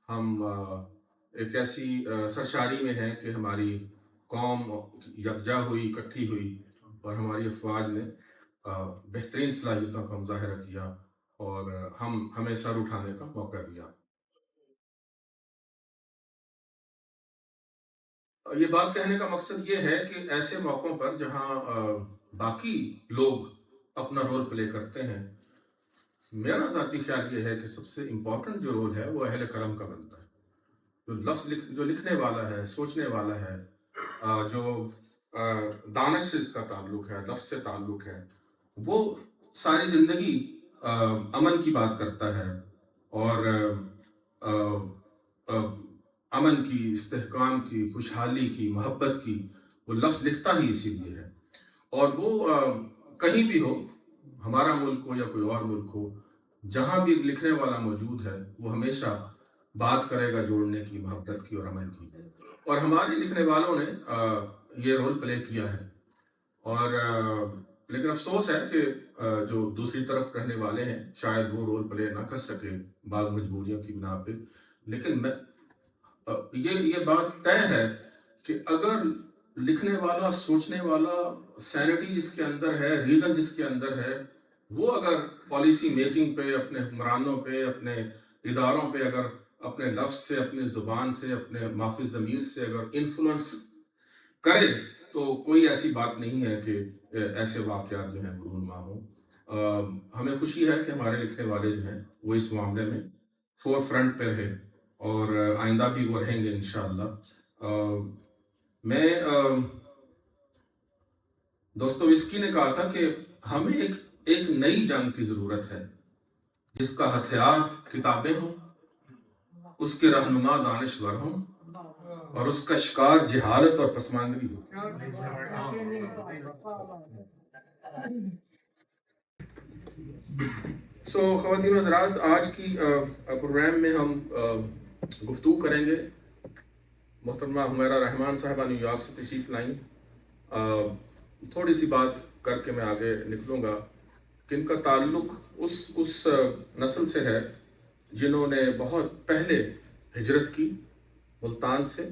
ہم ایک ایسی سرشاری میں ہیں کہ ہماری قوم یکجا ہوئی، اکٹھی ہوئی اور ہماری افواج نے بہترین صلاحیتوں کا مظاہرہ کیا اور ہمیں سر اٹھانے کا موقع دیا۔ یہ بات کہنے کا مقصد یہ ہے کہ ایسے موقعوں پر جہاں باقی لوگ اپنا رول پلے کرتے ہیں، میرا ذاتی خیال یہ ہے کہ سب سے امپورٹنٹ جو رول ہے وہ اہل کرم کا بنتا ہے۔ جو لکھنے والا ہے، سوچنے والا ہے، جو دانش سے اس کا تعلق ہے، لفظ سے تعلق ہے، وہ ساری زندگی امن کی بات کرتا ہے اور آ، آ، امن کی، استحکام کی، خوشحالی کی، محبت کی وہ لفظ لکھتا ہی اسی لیے ہے۔ اور وہ کہیں بھی ہو، ہمارا ملک ہو یا کوئی اور ملک ہو، جہاں بھی لکھنے والا موجود ہے وہ ہمیشہ بات کرے گا جوڑنے کی، محبت کی اور امن کی۔ اور ہمارے لکھنے والوں نے یہ رول پلے کیا ہے اور لیکن افسوس ہے کہ جو دوسری طرف رہنے والے ہیں شاید وہ رول پلے نہ کر سکے بعض مجبوریوں کی بنا پہ، لیکن یہ بات طے ہے کہ اگر لکھنے والا، سوچنے والا، سینٹی جس کے اندر ہے، ریزن جس کے اندر ہے، وہ اگر پالیسی میکنگ پہ، اپنے حکمرانوں پہ، اپنے اداروں پہ اگر اپنے لفظ سے، اپنے زبان سے، اپنے مافی ضمیر سے اگر انفلوئنس کرے تو کوئی ایسی بات نہیں ہے کہ ایسے واقعات جو ہیں رونما ہوں۔ ہمیں خوشی ہے کہ ہمارے لکھنے والے جو ہیں وہ اس معاملے میں فور فرنٹ پہ رہے اور آئندہ بھی وہ رہیں گے انشاءاللہ۔ میں دوستو وسکی نے کہا تھا کہ ہمیں ایک نئی جنگ کی ضرورت ہے جس کا ہتھیار کتابیں ہوں، اس کے رہنما دانشور ہوں اور اس کا شکار جہالت اور پسماندگی ہو۔ خواتین و حضرات، آج کی پروگرام میں ہم گفتگو کریں گے۔ محترمہ حمیرہ رحمان صاحبہ نیو یارک سے تشریف لائیں۔ تھوڑی سی بات کر کے میں آگے نکلوں گا کہ ان کا تعلق اس نسل سے ہے جنہوں نے بہت پہلے ہجرت کی ملتان سے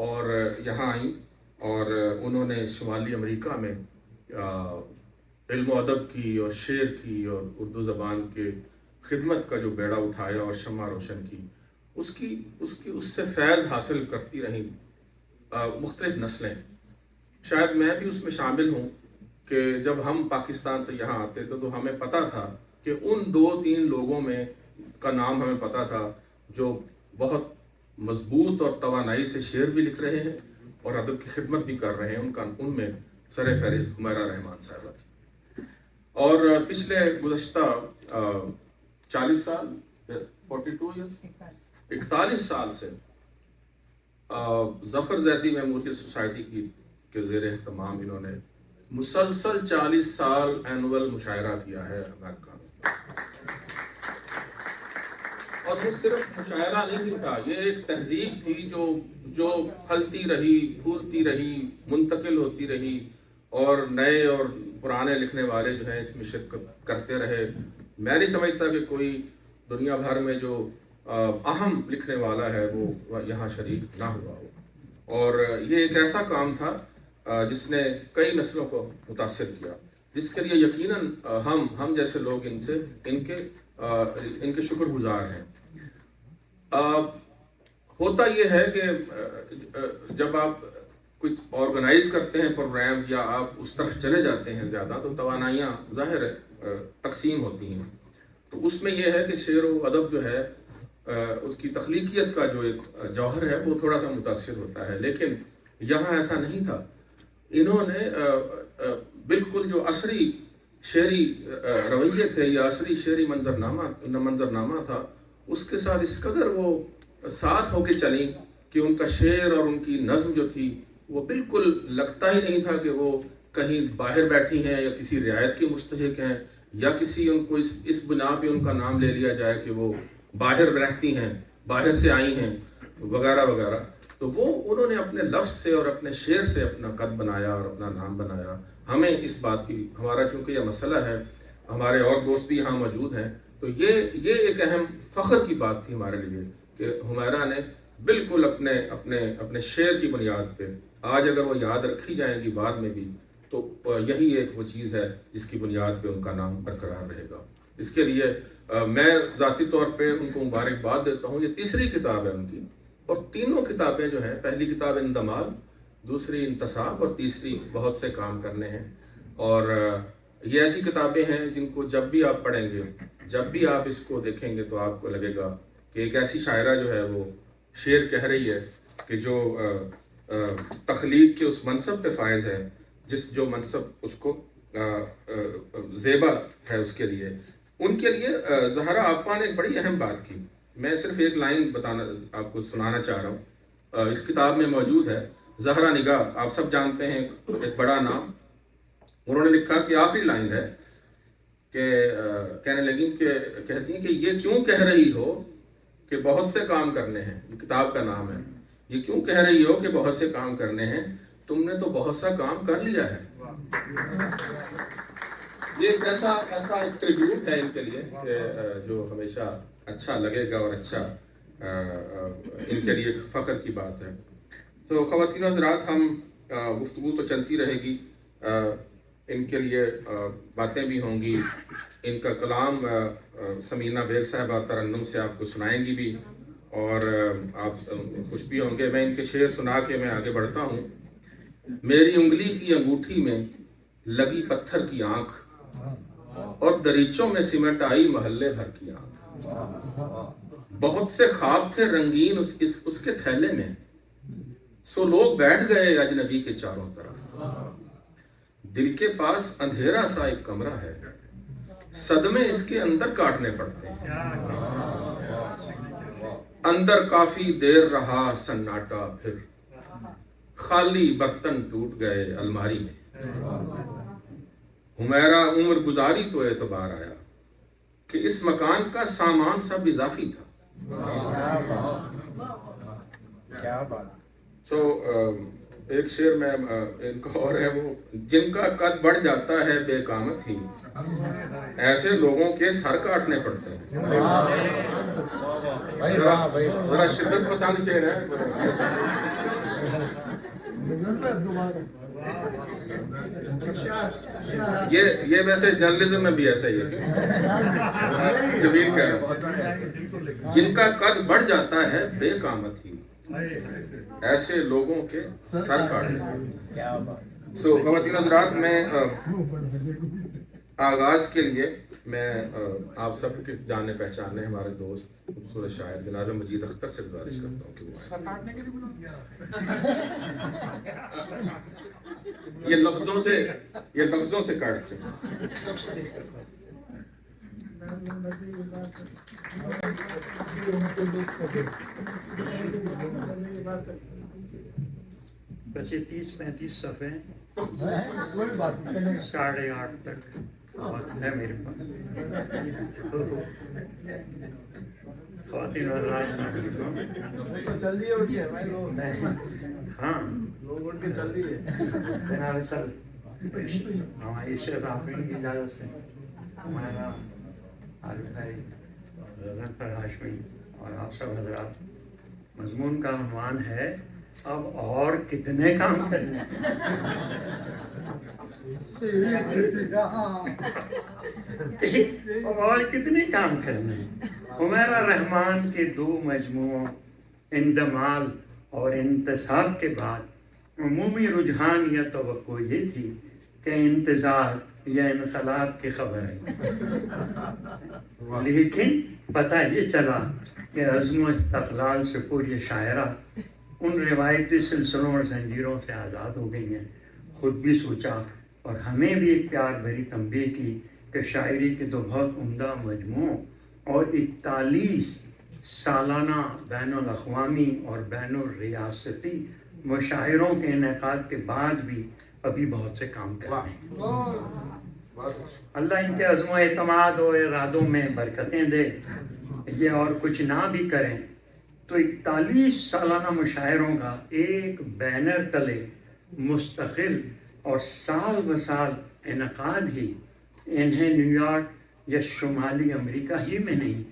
اور یہاں آئیں اور انہوں نے شمالی امریکہ میں علم و ادب کی اور شعر کی اور اردو زبان کے خدمت کا جو بیڑا اٹھایا اور شمع روشن کی، اس سے فیض حاصل کرتی رہیں مختلف نسلیں۔ شاید میں بھی اس میں شامل ہوں کہ جب ہم پاکستان سے یہاں آتے تھے تو ہمیں پتہ تھا کہ ان 2-3 لوگوں میں کا نام ہمیں پتہ تھا جو بہت مضبوط اور توانائی سے شعر بھی لکھ رہے ہیں اور ادب کی خدمت بھی کر رہے ہیں۔ ان میں سر فہرست حمیرہ رحمان صاحبہ تھی۔ اور پچھلے گزشتہ 40 سال 41 سال سے ظفر زیدی میموریل سوسائٹی کے زیر اہتمام انہوں نے مسلسل 40 سال اینول مشاعرہ کیا ہے امریکہ میں۔ اور وہ صرف مشاعرہ نہیں تھا، یہ ایک تہذیب تھی جو پھلتی رہی، پھولتی رہی، منتقل ہوتی رہی اور نئے اور پرانے لکھنے والے جو ہیں اس میں شرکت کرتے رہے۔ میں نہیں سمجھتا کہ کوئی دنیا بھر میں جو اہم لکھنے والا ہے وہ یہاں شریک نہ ہوا ہو۔ اور یہ ایک ایسا کام تھا جس نے کئی نسلوں کو متاثر کیا، جس کے لیے یقیناً ہم جیسے لوگ ان کے شکر گزار ہیں۔ ہوتا یہ ہے کہ جب آپ کچھ آرگنائز کرتے ہیں پروگرامز یا آپ اس طرف چلے جاتے ہیں زیادہ تو توانائیاں ظاہر ہے تقسیم ہوتی ہیں۔ تو اس میں یہ ہے کہ شعر و ادب جو ہے اس کی تخلیقیت کا جو ایک جوہر ہے وہ تھوڑا سا متاثر ہوتا ہے، لیکن یہاں ایسا نہیں تھا۔ انہوں نے بالکل جو عصری شعری رویے تھے یا عصری شعری منظرنامہ تھا، اس کے ساتھ اس قدر وہ ساتھ ہو کے چلیں کہ ان کا شعر اور ان کی نظم جو تھی وہ بالکل لگتا ہی نہیں تھا کہ وہ کہیں باہر بیٹھی ہیں یا کسی رعایت کی مستحق ہیں یا کسی ان کو اس بنا پہ ان کا نام لے لیا جائے کہ وہ باہر رہتی ہیں، باہر سے آئی ہیں وغیرہ وغیرہ۔ تو وہ انہوں نے اپنے لفظ سے اور اپنے شعر سے اپنا قد بنایا اور اپنا نام بنایا۔ ہمیں اس بات کی، ہمارا چونکہ یہ مسئلہ ہے، ہمارے اور دوست بھی یہاں موجود ہیں، تو یہ ایک اہم فخر کی بات تھی ہمارے لیے کہ حمیرہ نے بالکل اپنے شعر کی بنیاد پہ آج اگر وہ یاد رکھی جائیں گی بعد میں بھی تو یہی ایک وہ چیز ہے جس کی بنیاد پہ ان کا نام برقرار رہے گا. اس کے لیے میں ذاتی طور پہ ان کو مبارکباد دیتا ہوں. یہ تیسری کتاب ہے ان کی، اور تینوں کتابیں جو ہیں، پہلی کتاب اندمال، دوسری انتصاب، اور تیسری بہت سے کام کرنے ہیں. اور یہ ایسی کتابیں ہیں جن کو جب بھی آپ پڑھیں گے، جب بھی آپ اس کو دیکھیں گے تو آپ کو لگے گا کہ ایک ایسی شاعرہ جو ہے وہ شعر کہہ رہی ہے کہ جو تخلیق کے اس منصب پہ فائز ہے، جو منصب اس کو زیبا ہے اس کے لیے. ان کے لیے زہرا آپا نے ایک بڑی اہم بات کی. میں صرف ایک لائن آپ کو سنانا چاہ رہا ہوں. اس کتاب میں موجود ہے. زہرا نگاہ آپ سب جانتے ہیں، ایک بڑا نام. انہوں نے لکھا کہ آخری لائن ہے کہ کہنے لگی کہ کہتی ہیں کہ یہ کیوں کہہ رہی ہو کہ بہت سے کام کرنے ہیں. یہ کتاب کا نام ہے. یہ کیوں کہہ رہی ہو کہ بہت سے کام کرنے ہیں، تم نے تو بہت سا کام کر لیا ہے. یہ ایک ایسا ایک ٹریبیوٹ ہے ان کے لیے کہ جو ہمیشہ اچھا لگے گا، اور اچھا ان کے لیے فخر کی بات ہے. تو خواتین و حضرات، ہم گفتگو تو چلتی رہے گی، ان کے لیے باتیں بھی ہوں گی. ان کا کلام سمینہ بیگ صاحبہ ترنم سے آپ کو سنائیں گی بھی، اور آپ خوش بھی ہوں گے. میں ان کے شعر سنا کے میں آگے بڑھتا ہوں. میری انگلی کی انگوٹھی میں لگی پتھر کی آنکھ، اور دریچوں میں سمٹ آئی محلے بھر کی آنکھ. بہت سے خواب تھے رنگین اس کے تھیلے میں، سو لوگ بیٹھ گئے اجنبی کے چاروں طرف. دل کے پاس اندھیرا سا ایک کمرہ ہے، صدمے اس کے اندر کاٹنے پڑتے ہیں. اندر کافی دیر رہا سناٹا، پھر خالی برتن ٹوٹ گئے الماری میں. حمیرہ عمر گزاری تو اعتبار آیا کہ اس مکان کا سامان سب اضافی تھا. کیا بات. سو ایک شعر میں ان کا اور ہے، وہ جن کا قد بڑھ جاتا ہے بے قامت ہی، ایسے لوگوں کے سر کاٹنے پڑتے ہیں. ذرا شدت پسند شعر ہے. یہ ویسے جرنلزم میں بھی ایسا ہی ہے. جمیل کہہ رہا ہے، جن کا قد بڑھ جاتا ہے بے قامت ہی، ایسے لوگوں کے سر کاٹنے. سو خواتین حضرات، میں آغاز کے لیے میں آپ سب کے جانے پہچانے ہمارے دوست خوبصورت شاعر جناب مجید اختر سے گزارش کرتا ہوں کہ وہ یہ لفظوں سے کاٹتے ہیں. ویسے 30-35 صفحے 8:30 تک ہے میرے پاس. خواتین جلدی اٹھیے ہاں لوگ اٹھ کے جلدی ہے. جناب سر ہماری شیخ آفرین کی اجازت سے ہمارا عارف بھائی ظفر ہاشمی اور آپ سب حضرات، مضمون کا عنوان ہے اب اور کتنے کام کرنے. اور کتنے کام کرنے. حمیرہ رحمان کے 2 مجموعوں اندمال اور انتصاب کے بعد عمومی رجحان یا توقع یہ تھی کہ انتظار یا انقلاب کی خبر ہے، لیکن پتہ یہ چلا کہ عزم و استقلال سے پوری شاعرہ ان روایتی سلسلوں اور زنجیروں سے آزاد ہو گئی ہیں. خود بھی سوچا اور ہمیں بھی ایک پیار بھری تنبیہ کی کہ شاعری کے 2 بہت عمدہ مجموعوں اور 41 سالانہ بین الاقوامی اور بین الریاستی مشاعروں کے انعقاد کے بعد بھی ابھی بہت سے کام کرنے ہیں. اللہ ان کے عزم و اعتماد و ارادوں میں برکتیں دے. یہ اور کچھ نہ بھی کریں تو 41 سالانہ مشاعروں کا ایک بینر تلے مستقل اور سال بہ سال انعقاد ہی انہیں نیو یارک یا شمالی امریکہ ہی میں نہیں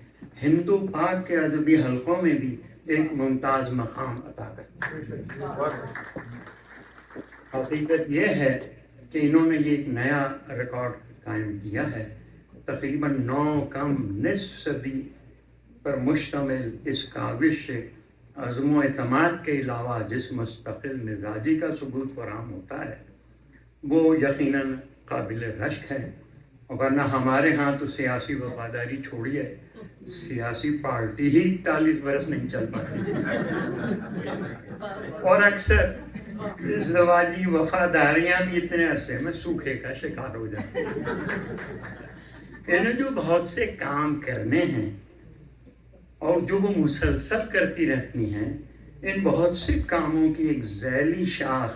ہندو پاک کے ادبی حلقوں میں بھی ایک ممتاز مقام عطا کرتے ہیں۔ حقیقت یہ ہے کہ انہوں نے یہ ایک نیا ریکارڈ قائم کیا ہے۔ تقریباً 9 کم نصف صدی پر مشتمل اس کاوش سے عزم و اعتماد کے علاوہ جس مستقل مزاجی کا ثبوت فراہم ہوتا ہے وہ یقیناً قابل رشک ہے، ورنہ ہمارے ہاں تو سیاسی وفاداری چھوڑیے، سیاسی پارٹی ہی 40 برس نہیں چل پاتی، اور اکثر ازدواجی وفاداریاں بھی اتنے عرصے میں سوکھے کا شکار ہو جاتی ہیں۔ انہیں جو بہت سے کام کرنے ہیں اور جو وہ مسلسل کرتی رہتی ہیں، ان بہت سے کاموں کی ایک ذیلی شاخ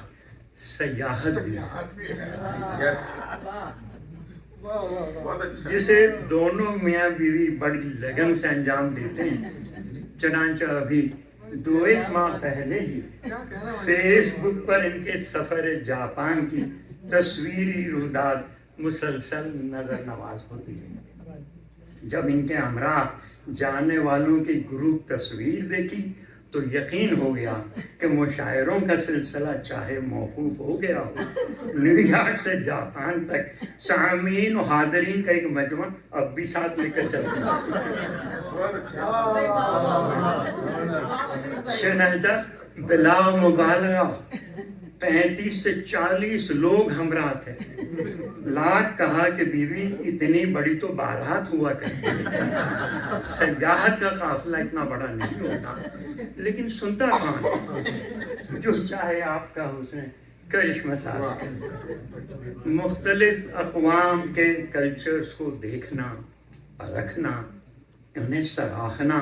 سیاحت بھی ہے، یس، بہت اچھا۔ جسے دونوں میاں بیوی بڑی لگن سے انجام دیتے ہیں۔ چنانچہ ابھی 2-1 ماہ پہلے ہی فیس بک پر ان کے سفر جاپان کی تصویری رویداد مسلسل نظر نواز ہوتی ہے۔ جب ان کے ہمراہ جانے والوں کی گروپ تصویر دیکھی تو یقین ہو گیا کہ مشاعروں کا سلسلہ چاہے موقوف ہو گیا ہو، نیو یارک سے جاپان تک سامعین و حاضرین کا ایک مجمع اب بھی ساتھ لے کر چلتے ہیں۔ چنانچہ بلا مبالغہ 35 سے 40 لوگ ہمراہ تھے۔ لاکھ کہا کہ بیوی اتنی بڑی تو بارات ہوا کرتی ہے، سیاحت کا قافلہ اتنا بڑا نہیں ہوتا، لیکن سنتا کون جو چاہے آپ کا حسن کرشمہ ساز کرے۔ مختلف اقوام کے کلچرز کو دیکھنا، پرکھنا، انہیں سراہنا،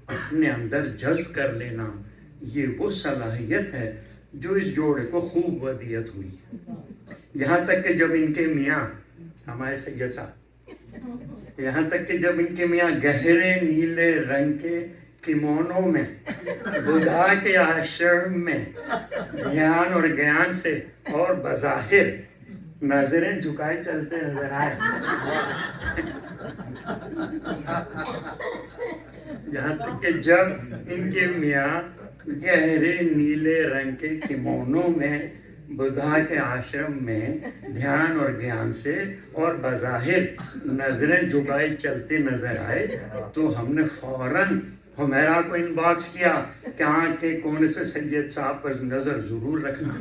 اپنے اندر جذب کر لینا، یہ وہ صلاحیت ہے جو اس جوڑے کو خوب ودیعت ہوئی۔ یہاں تک کہ جب ان کے میاں ہمارے سید صاحب، یہاں تک کہ جب ان کے میاں گہرے نیلے رنگ کے کیمونوں میں بدھا کے آشرم میں دھیان اور گیان سے اور بظاہر نظریں جھکائے چلتے نظر آئے، یہاں تک کہ جب ان کے میاں گہرے نیلے رنگ کے کیمونوں میں بدھا کے آشرم میں دھیان اور گیان سے اور بظاہر نظریں جھکائے چلتے نظر آئے تو ہم نے فوراً حمیرہ کو ان باکس کیا کہ آنکھ کے کونے سے سید صاحب پر نظر ضرور رکھنا،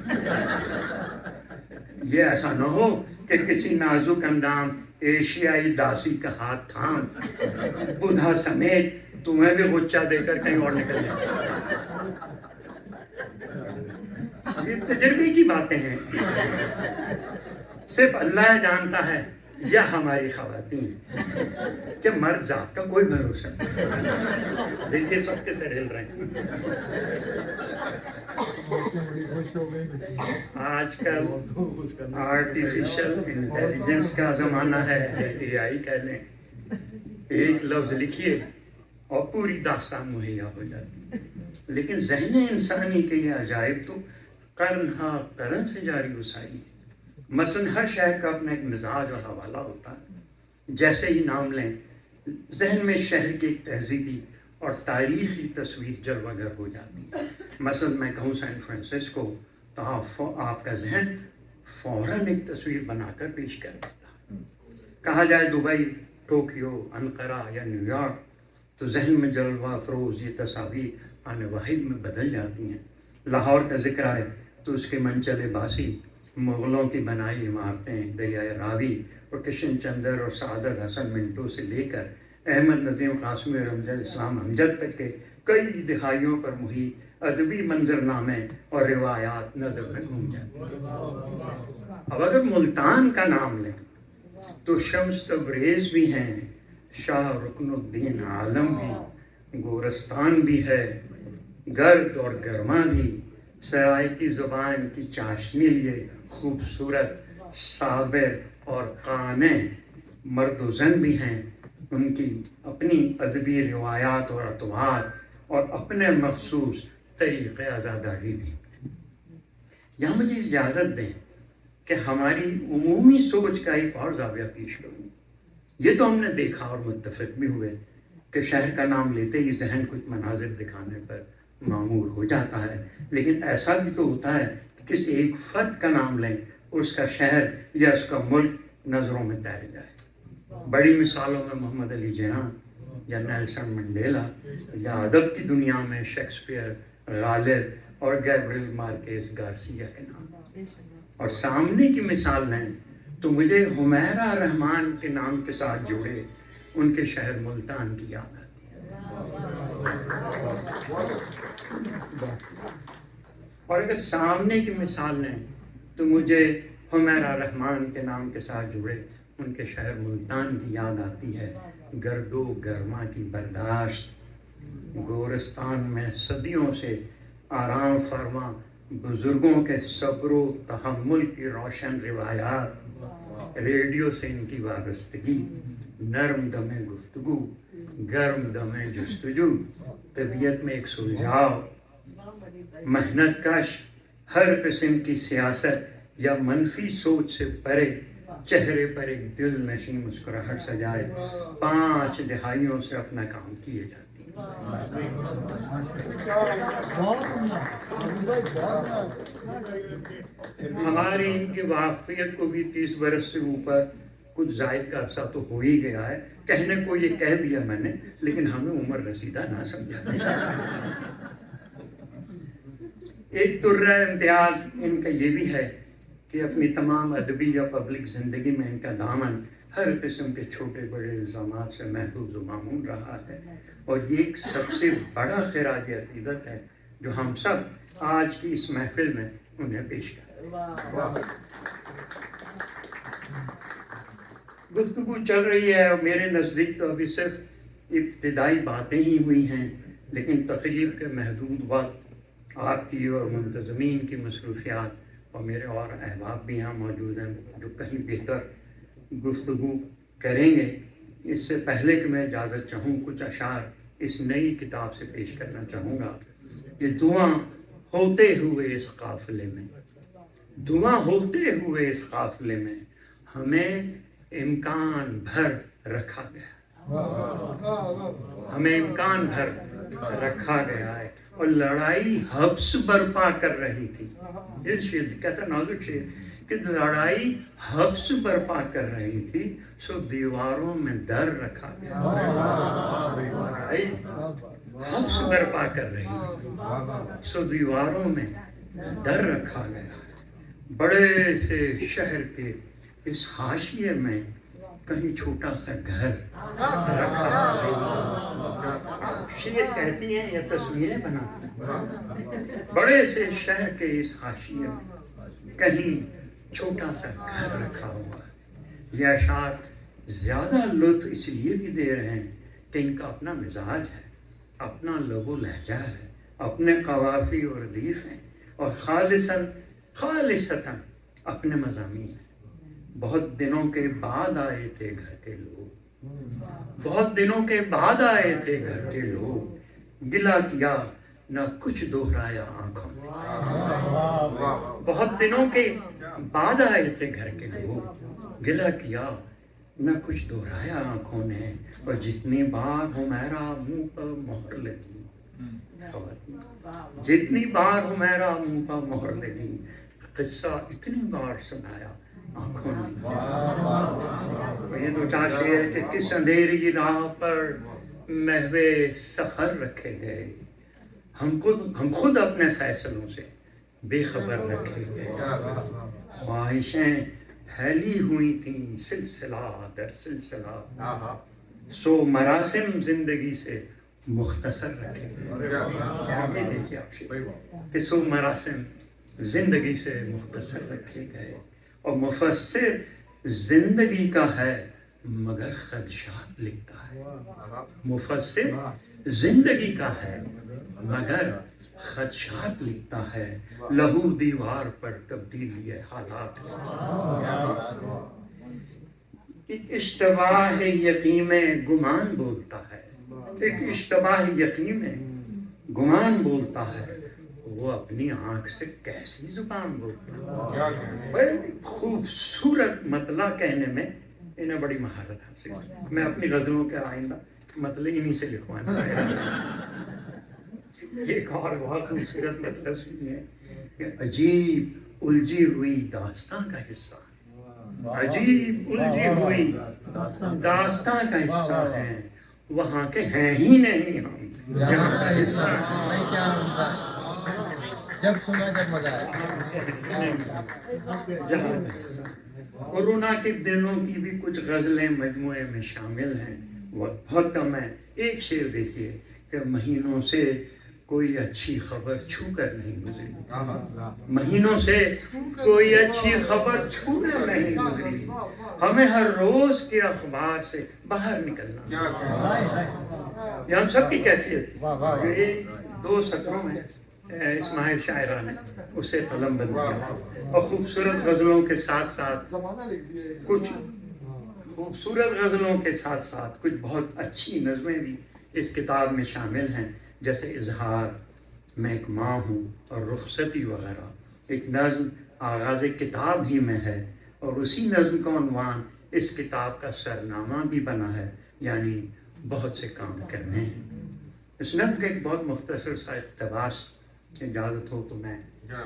یہ ایسا نہ ہو کہ کسی نازک اندام ایشیائی داسی کا ہاتھ تھام بدھا سمیت تمہیں بھی غچہ دے کر کہیں اور نکل جائے۔ یہ تجربے کی باتیں ہیں، صرف اللہ جانتا ہے یا ہماری خواتین کہ مرد ذات کا کوئی بھروسہ نہیں۔ دیکھیے سب کے سر ہل رہے ہیں۔ آج کل آرٹیفیشل انٹیلیجنس کا زمانہ ہے، اے آئی کہہ لیں، ایک لفظ لکھیے اور پوری داستان مہیا ہو جاتی ہے، لیکن ذہن انسانی کے یہ عجائب تو قرن ہا قرن سے جاری وسائی ہے۔ مثلاً ہر شہر کا اپنا ایک مزاج اور حوالہ ہوتا ہے، جیسے ہی نام لیں ذہن میں شہر کی ایک تہذیبی اور تاریخی تصویر جلوہ گر ہو جاتی ہے۔ مثلاً میں کہوں سین فرانسسکو تو آپ کا ذہن فوراً ایک تصویر بنا کر پیش کر دیتا ہے۔ کہا جائے دبئی، ٹوکیو، انقرہ یا نیو یارک تو ذہن میں جلوہ افروز یہ تصاویر آنے واحد میں بدل جاتی ہیں۔ لاہور کا ذکر آئے تو اس کے منچلے باسی، مغلوں کی بنائی عمارتیں، دریائے راوی اور کشن چندر اور سعادت حسن منٹو سے لے کر احمد نظیم قاسمی اور امجد اسلام امجد تک کے کئی دہائیوں پر محیط ادبی منظرنامے اور روایات نظر میں گھوم جاتی ہیں۔ اب اگر ملتان کا نام لیں تو شمس تبریز بھی ہیں، شاہ رکن الدین عالم بھی، گورستان بھی ہے، گرد اور گرما بھی، سرائے کی زبان کی چاشنی لیے خوبصورت صابر اور قانع مرد و زن بھی ہیں، ان کی اپنی ادبی روایات اور اطوار اور اپنے مخصوص طریقے عزاداری بھی۔ یہاں مجھے اجازت دیں کہ ہماری عمومی سوچ کا ایک اور زاویہ پیش کروں۔ یہ تو ہم نے دیکھا اور متفق بھی ہوئے کہ شہر کا نام لیتے ہی ذہن کچھ مناظر دکھانے پر معمور ہو جاتا ہے، لیکن ایسا بھی تو ہوتا ہے کہ کسی ایک فرد کا نام لیں، اس کا شہر یا اس کا ملک نظروں میں تیر جائے۔ بڑی مثالوں میں محمد علی جناح یا نیلسن منڈیلا، یا ادب کی دنیا میں شیکسپیئر، غالب اور گیبریل مارکیز گارسیا کے نام۔ اور سامنے کی مثال لیں تو مجھے حمیرہ رحمان کے نام کے ساتھ جڑے ان کے شہر ملتان کی یاد آتی ہے۔ اور اگر سامنے کی مثال لیں تو مجھے حمیرہ رحمان کے نام کے ساتھ جڑے ان کے شہر ملتان کی یاد آتی ہے۔ گرد و گرما کی برداشت، گورستان میں صدیوں سے آرام فرما بزرگوں کے صبر و تحمل کی روشن روایات، ریڈیو سے ان کی وابستگی، نرم دم گفتگو، گرم دم جستجو، طبیعت میں ایک سلجھاؤ، محنت کش، ہر قسم کی سیاست یا منفی سوچ سے پرے، چہرے پر ایک دل نشیں مسکراہٹ سجائے 5 دہائیوں سے اپنا کام کیے جاتی ہیں۔ ہماری ان کی واقفیت کو بھی 30 برس سے اوپر کچھ زائد کا عرصہ تو ہو ہی گیا ہے۔ کہنے کو یہ کہہ دیا میں نے، لیکن ہمیں عمر رسیدہ نہ سمجھا۔ ایک طرح امتیاز ان کا یہ بھی ہے کہ اپنی تمام ادبی یا پبلک زندگی میں ان کا دامن ہر قسم کے چھوٹے بڑے الزامات سے محفوظ و معمون رہا ہے، اور یہ ایک سب سے بڑا خراج عقیدت ہے جو ہم سب آج کی اس محفل میں انہیں پیش کریں۔ گفتگو چل رہی ہے اور میرے نزدیک تو ابھی صرف ابتدائی باتیں ہی ہوئی ہیں، لیکن تقریر کے محدود وقت، آپ کی اور منتظمین کی مصروفیات اور میرے اور احباب بھی یہاں موجود ہیں جو کہیں بہتر گفتگو کریں گے، اس سے پہلے کہ میں اجازت چاہوں کچھ اشعار اس نئی کتاب سے پیش کرنا چاہوں گا۔ یہ دعا ہوتے ہوئے اس قافلے میں، دعا ہوتے ہوئے اس قافلے میں ہمیں امکان بھر رکھا گیا، ہمیں امکان بھر رکھا گیا ہے، اور لڑائی حبس برپا کر رہی تھی۔ یہ شعر کیسا نازک شعر کہ لڑائی حبس برپا کر رہی تھی، سو دیواروں میں در رکھا گیا۔ لڑائی حبس برپا کر رہی تھی، سو دیواروں میں در رکھا گیا۔ بڑے سے شہر کے اس حاشیے میں کہیں چھوٹا سا گھر رکھا گیا۔ شعر کہتی ہیں یا تصویریں بناتی ہیں، بڑے سے شہر کے اس حاشیے میں کہیں چھوٹا سا گھر رکھا ہوا ہے۔ یہ اشعار زیادہ لطف اس لیے بھی دے رہے ہیں کہ ان کا اپنا مزاج ہے، اپنا لب و لہجہ ہے، اپنے قوافی اور ردیف ہیں، اور خالصاً اپنے مضامین ہیں۔ بہت دنوں کے بعد آئے تھے گھر کے لوگ، بہت دنوں کے بعد آئے تھے گھر کے لوگ، گلہ کیا نہ کچھ دہرایا آنکھوں نے۔ بہت دنوں کے بعد آئے تھے گھر کے لوگ، گلہ کیا نہ کچھ دہرایا آنکھوں نے، اور جتنی بار حمیرہ منہ پر مہر لگی، جتنی بار حمیرہ منہ پر مہر لگی، قصہ اتنی بار سنایا آنکھوں نے۔ یہ دو چار شعر کہ کس اندھیری راہ پر محو سفر رکھے گئے، ہم خود اپنے فیصلوں سے بے خبر رکھے گئے، خواہشیں پھیلی ہوئی تھیں سلسلہ در سلسلہ، سو مراسم زندگی سے مختصر رکھے گئے۔ دیکھیے آپ کہ سو مراسم زندگی سے مختصر رکھے گئے، اور مفسر زندگی کا ہے مگر خدشات لکھتا ہے۔ مفسر زندگی کا ہے مگر خدشات لکھتا ہے، لہو دیوار پر تبدیلی حالات۔ ایک اشتباہ یقین میں گمان بولتا ہے، ایک اشتباہ یقین میں گمان بولتا ہے، وہ اپنی آنکھ سے کیسی زبان بولتا ہے۔ بڑی خوبصورت مطلع کہنے میں انہیں بڑی مہارت حاصل ہے۔ میں اپنی غزلوں کے آئندہ मतलब इन्हीं से लिखवाना है। एक और बहुत खूबसूरत मतलब सुनिए कि अजीब उलझी हुई दास्तां का हिस्सा, अजीब उलझी हुई दास्तां का हिस्सा है, वहाँ के हैं ही नहीं हम जहाँ का हिस्सा हैं। नहीं क्या होता जब सुना जब मजा आया। जहाँ का हिस्सा। कोरोना के दिनों की भी कुछ गज़लें मजमूए में शामिल हैं, वक्त बहुत कम है। एक शेर देखिए कि महीनों से कोई अच्छी खबर छू कर नहीं गुजरी, महीनों से कोई अच्छी खबर छू कर नहीं गुजरी, हमें हर रोज के अखबार से बाहर निकलना। ये हम सब की कैफियत है। ये 2 सत्रों में इस्माइल शायरा ने उसे कलमबंद किया और खूबसूरत गज़लों के साथ साथ कुछ खूबसूरत गज़लों के साथ साथ कुछ बहुत अच्छी नज़में भी इस किताब में शामिल हैं, जैसे इजहार, मैं एक माँ हूँ और रुखसती वगैरह। एक नज़्म आगाज़ किताब ही में है और उसी नज़्म का उन्वान इस किताब का सरनामा भी बना है, यानी बहुत से काम करने हैं। इस नज़्म का एक बहुत मुख्तसर सा इक़्तिबास इजाज़त हो तो मैं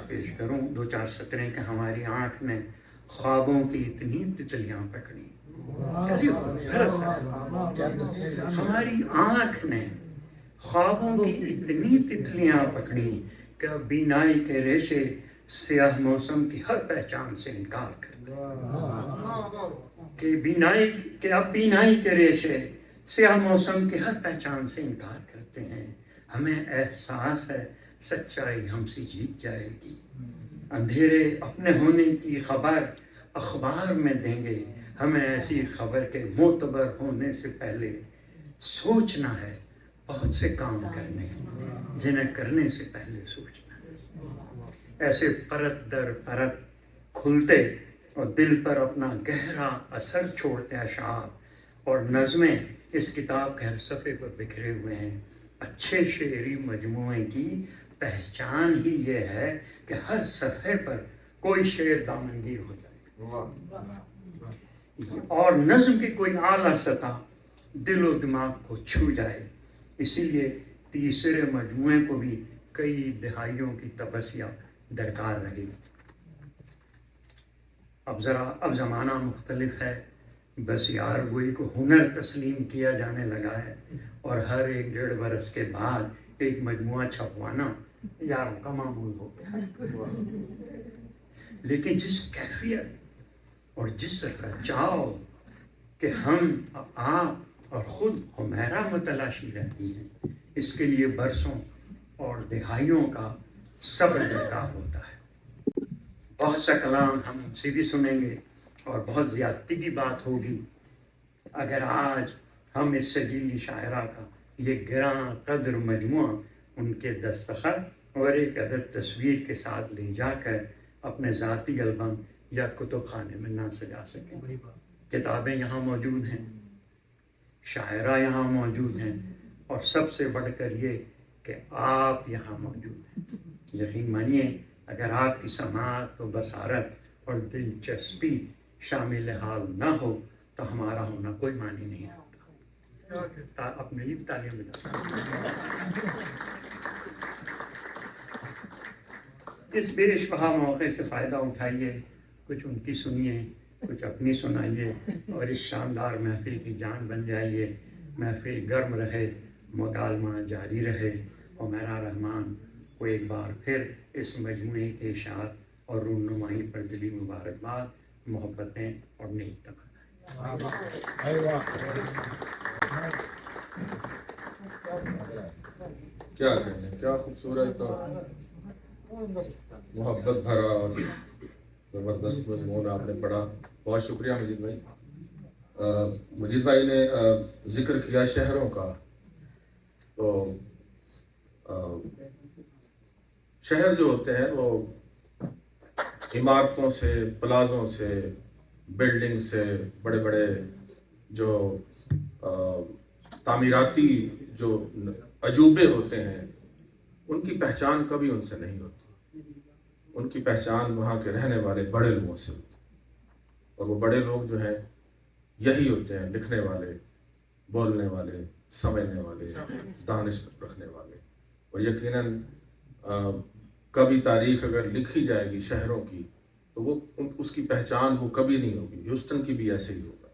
पेश करूँ। 2-4 सतरें कि हमारी आँख ने ख्वाबों की इतनी तितलियाँ पकड़ी, कैसी खूबसूरत सा। हमारी आँख ने ख्वाबों की इतनी तितलियाँ पकड़ी कि अब बीनाई के रेशे स्याह मौसम की हर पहचान से इनकार करते कि बीनाई के अब बीनाई के रेशे स्याह मौसम की हर पहचान से इनकार करते हैं। हमें एहसास है सच्चाई हमसे जीत जाएगी, अंधेरे अपने होने की खबर अखबार में देंगे, हमें ऐसी खबर के मोतबर होने से पहले सोचना है, बहुत से काम करने हैं जिन्हें करने से पहले सोचना है। ऐसे परत दर परत खुलते और दिल पर अपना गहरा असर छोड़ते अशार और नज़में इस किताब के हर सफ़े पर बिखरे हुए हैं। अच्छे शेरी मजमूए की पहचान ही ये है कि हर सफ़े पर कोई शेर दामनगीर हो जाए और नज़्म की कोई आला सतह दिल और दिमाग को छू जाए। इसीलिए तीसरे मजमूए को भी कई दहाइयों की तपस्या दरकार रही। अब ज़माना मुख्तलिफ है, बस यार गोई को हुनर तस्लीम किया जाने लगा है और हर 1-1.5 बरस के बाद एक मजमुआ छपवाना यारों का मामूल हो गया। लेकिन जिस कैफियत और जिस रचाव के हम आप और ख़ुद हुमैरा मतलाशी रहती हैं, इसके लिए बरसों और दहाइयों का सब्र दरकार होता है। बहुत सा कलाम हम उनसे भी सुनेंगे और बहुत ज़्यादती की बात होगी अगर आज हम इस सजीली शायरा का ये गिरां कदर मजमुआ उनके दस्तखत और एक अदद तस्वीर के साथ ले जाकर अपने ज़ाती एल्बम या कुतुब खाने में ना सजा सकें। किताबें यहाँ मौजूद हैं, शायरा यहाँ मौजूद हैं और सबसे बढ़कर ये कि आप यहाँ मौजूद हैं। यकीन मानिए अगर आपकी समाअत व बसारत और दिलचस्पी शामिल हाल ना हो तो हमारा होना कोई मानी नहीं रखता। अपने लिए तालीम इस बेशबहा मौके से फ़ायदा उठाइए, कुछ उनकी सुनिए, कुछ अपनी सुनाइए और इस शानदार महफिल की जान बन जाइए। महफिल गर्म रहे, मुकालमा जारी रहे और मेरा रहमान को एक बार फिर इस मजमूए के इशात और रूनुमाई पर दिली मुबारकबाद, मोहब्बतें और नेक तमन्नाएं। क्या कहने, क्या खूबसूरत और मोहब्बत भरा और ज़बरदस्त मज़मून आपने पढ़ा। बहुत शुक्रिया मजीद भाई। मजीद भाई ने ज़िक्र किया शहरों का, तो शहर जो होते हैं वो इमारतों से, प्लाज़ों से, बिल्डिंग से, बड़े बड़े जो तामीराती जो अजूबे होते हैं उनकी पहचान कभी उनसे नहीं होती। उनकी पहचान वहाँ के रहने वाले बड़े लोगों से होती है और वो बड़े लोग जो हैं यही होते हैं, लिखने वाले, बोलने वाले, समझने वाले, दानिश रखने वाले। और यकीनन कभी तारीख अगर लिखी जाएगी शहरों की तो वो उसकी पहचान वो कभी नहीं होगी। ह्यूस्टन की भी ऐसे ही होगा,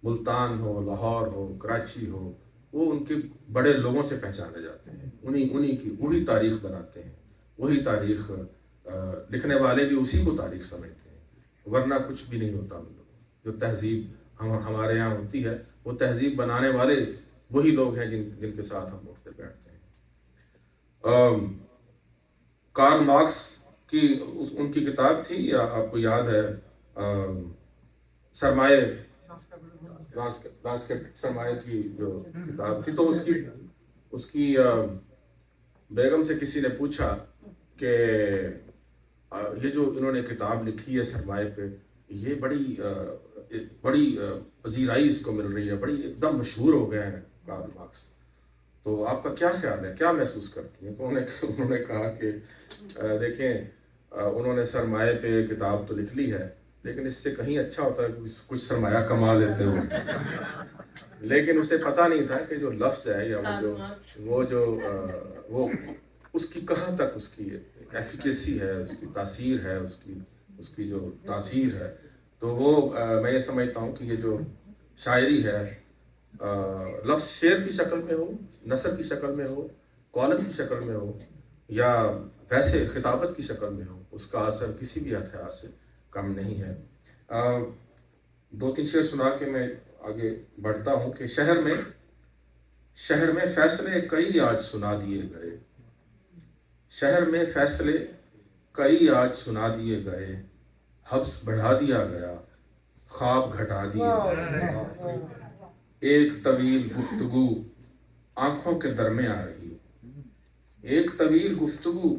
मुल्तान हो, लाहौर हो, कराची हो, वो उनके बड़े लोगों से पहचाने जाते हैं, उन्हीं की वही तारीख बनाते हैं, वही तारीख लिखने वाले भी उसी को तारीख समझते हैं, वरना कुछ भी नहीं होता। मतलब जो तहजीब हमारे यहाँ होती है वो तहजीब बनाने वाले वही लोग हैं जिनके साथ हम उठते बैठते हैं। कार्ल मार्क्स की उनकी किताब थी, या आपको याद है, सरमाए, सरमाए की जो किताब थी, तो उसकी बेगम से किसी ने पूछा कि ये जो इन्होंने किताब लिखी है सरमाए पे, ये बड़ी पजीराई इसको मिल रही है, बड़ी एकदम मशहूर हो गए हैं कार्ल मार्क्स, तो आपका क्या ख्याल है, क्या महसूस करती हैं? तो उन्होंने कहा कि देखें, उन्होंने सरमाए पे किताब तो लिख ली है, लेकिन इससे कहीं अच्छा होता है कि कुछ सरमाया कमा लेते हो। लेकिन उसे पता नहीं था कि जो लफ्ज़ है या वो उसकी कहाँ तक उसकी एफिकेसी है, उसकी तासीर है, उसकी जो तासीर है, तो वो मैं ये समझता हूँ कि ये जो शायरी है, लफ्ज़ शेर की शक्ल में हो, नसर की शक्ल में हो, कॉलम की शक्ल में हो, या वैसे खिताबत की शक्ल में हो, उसका असर किसी भी हथियार से कम नहीं है। 2-3 शेर सुना के मैं आगे बढ़ता हूँ कि शहर में फैसले कई आज सुना दिए गए, शहर में फैसले कई आज सुना दिए गए, हब्स बढ़ा दिया गया, ख्वाब घटा दिए गए। एक तवील गुफ्तगू आंखों के दरमियां आ रही, एक तवील गुफ्तगू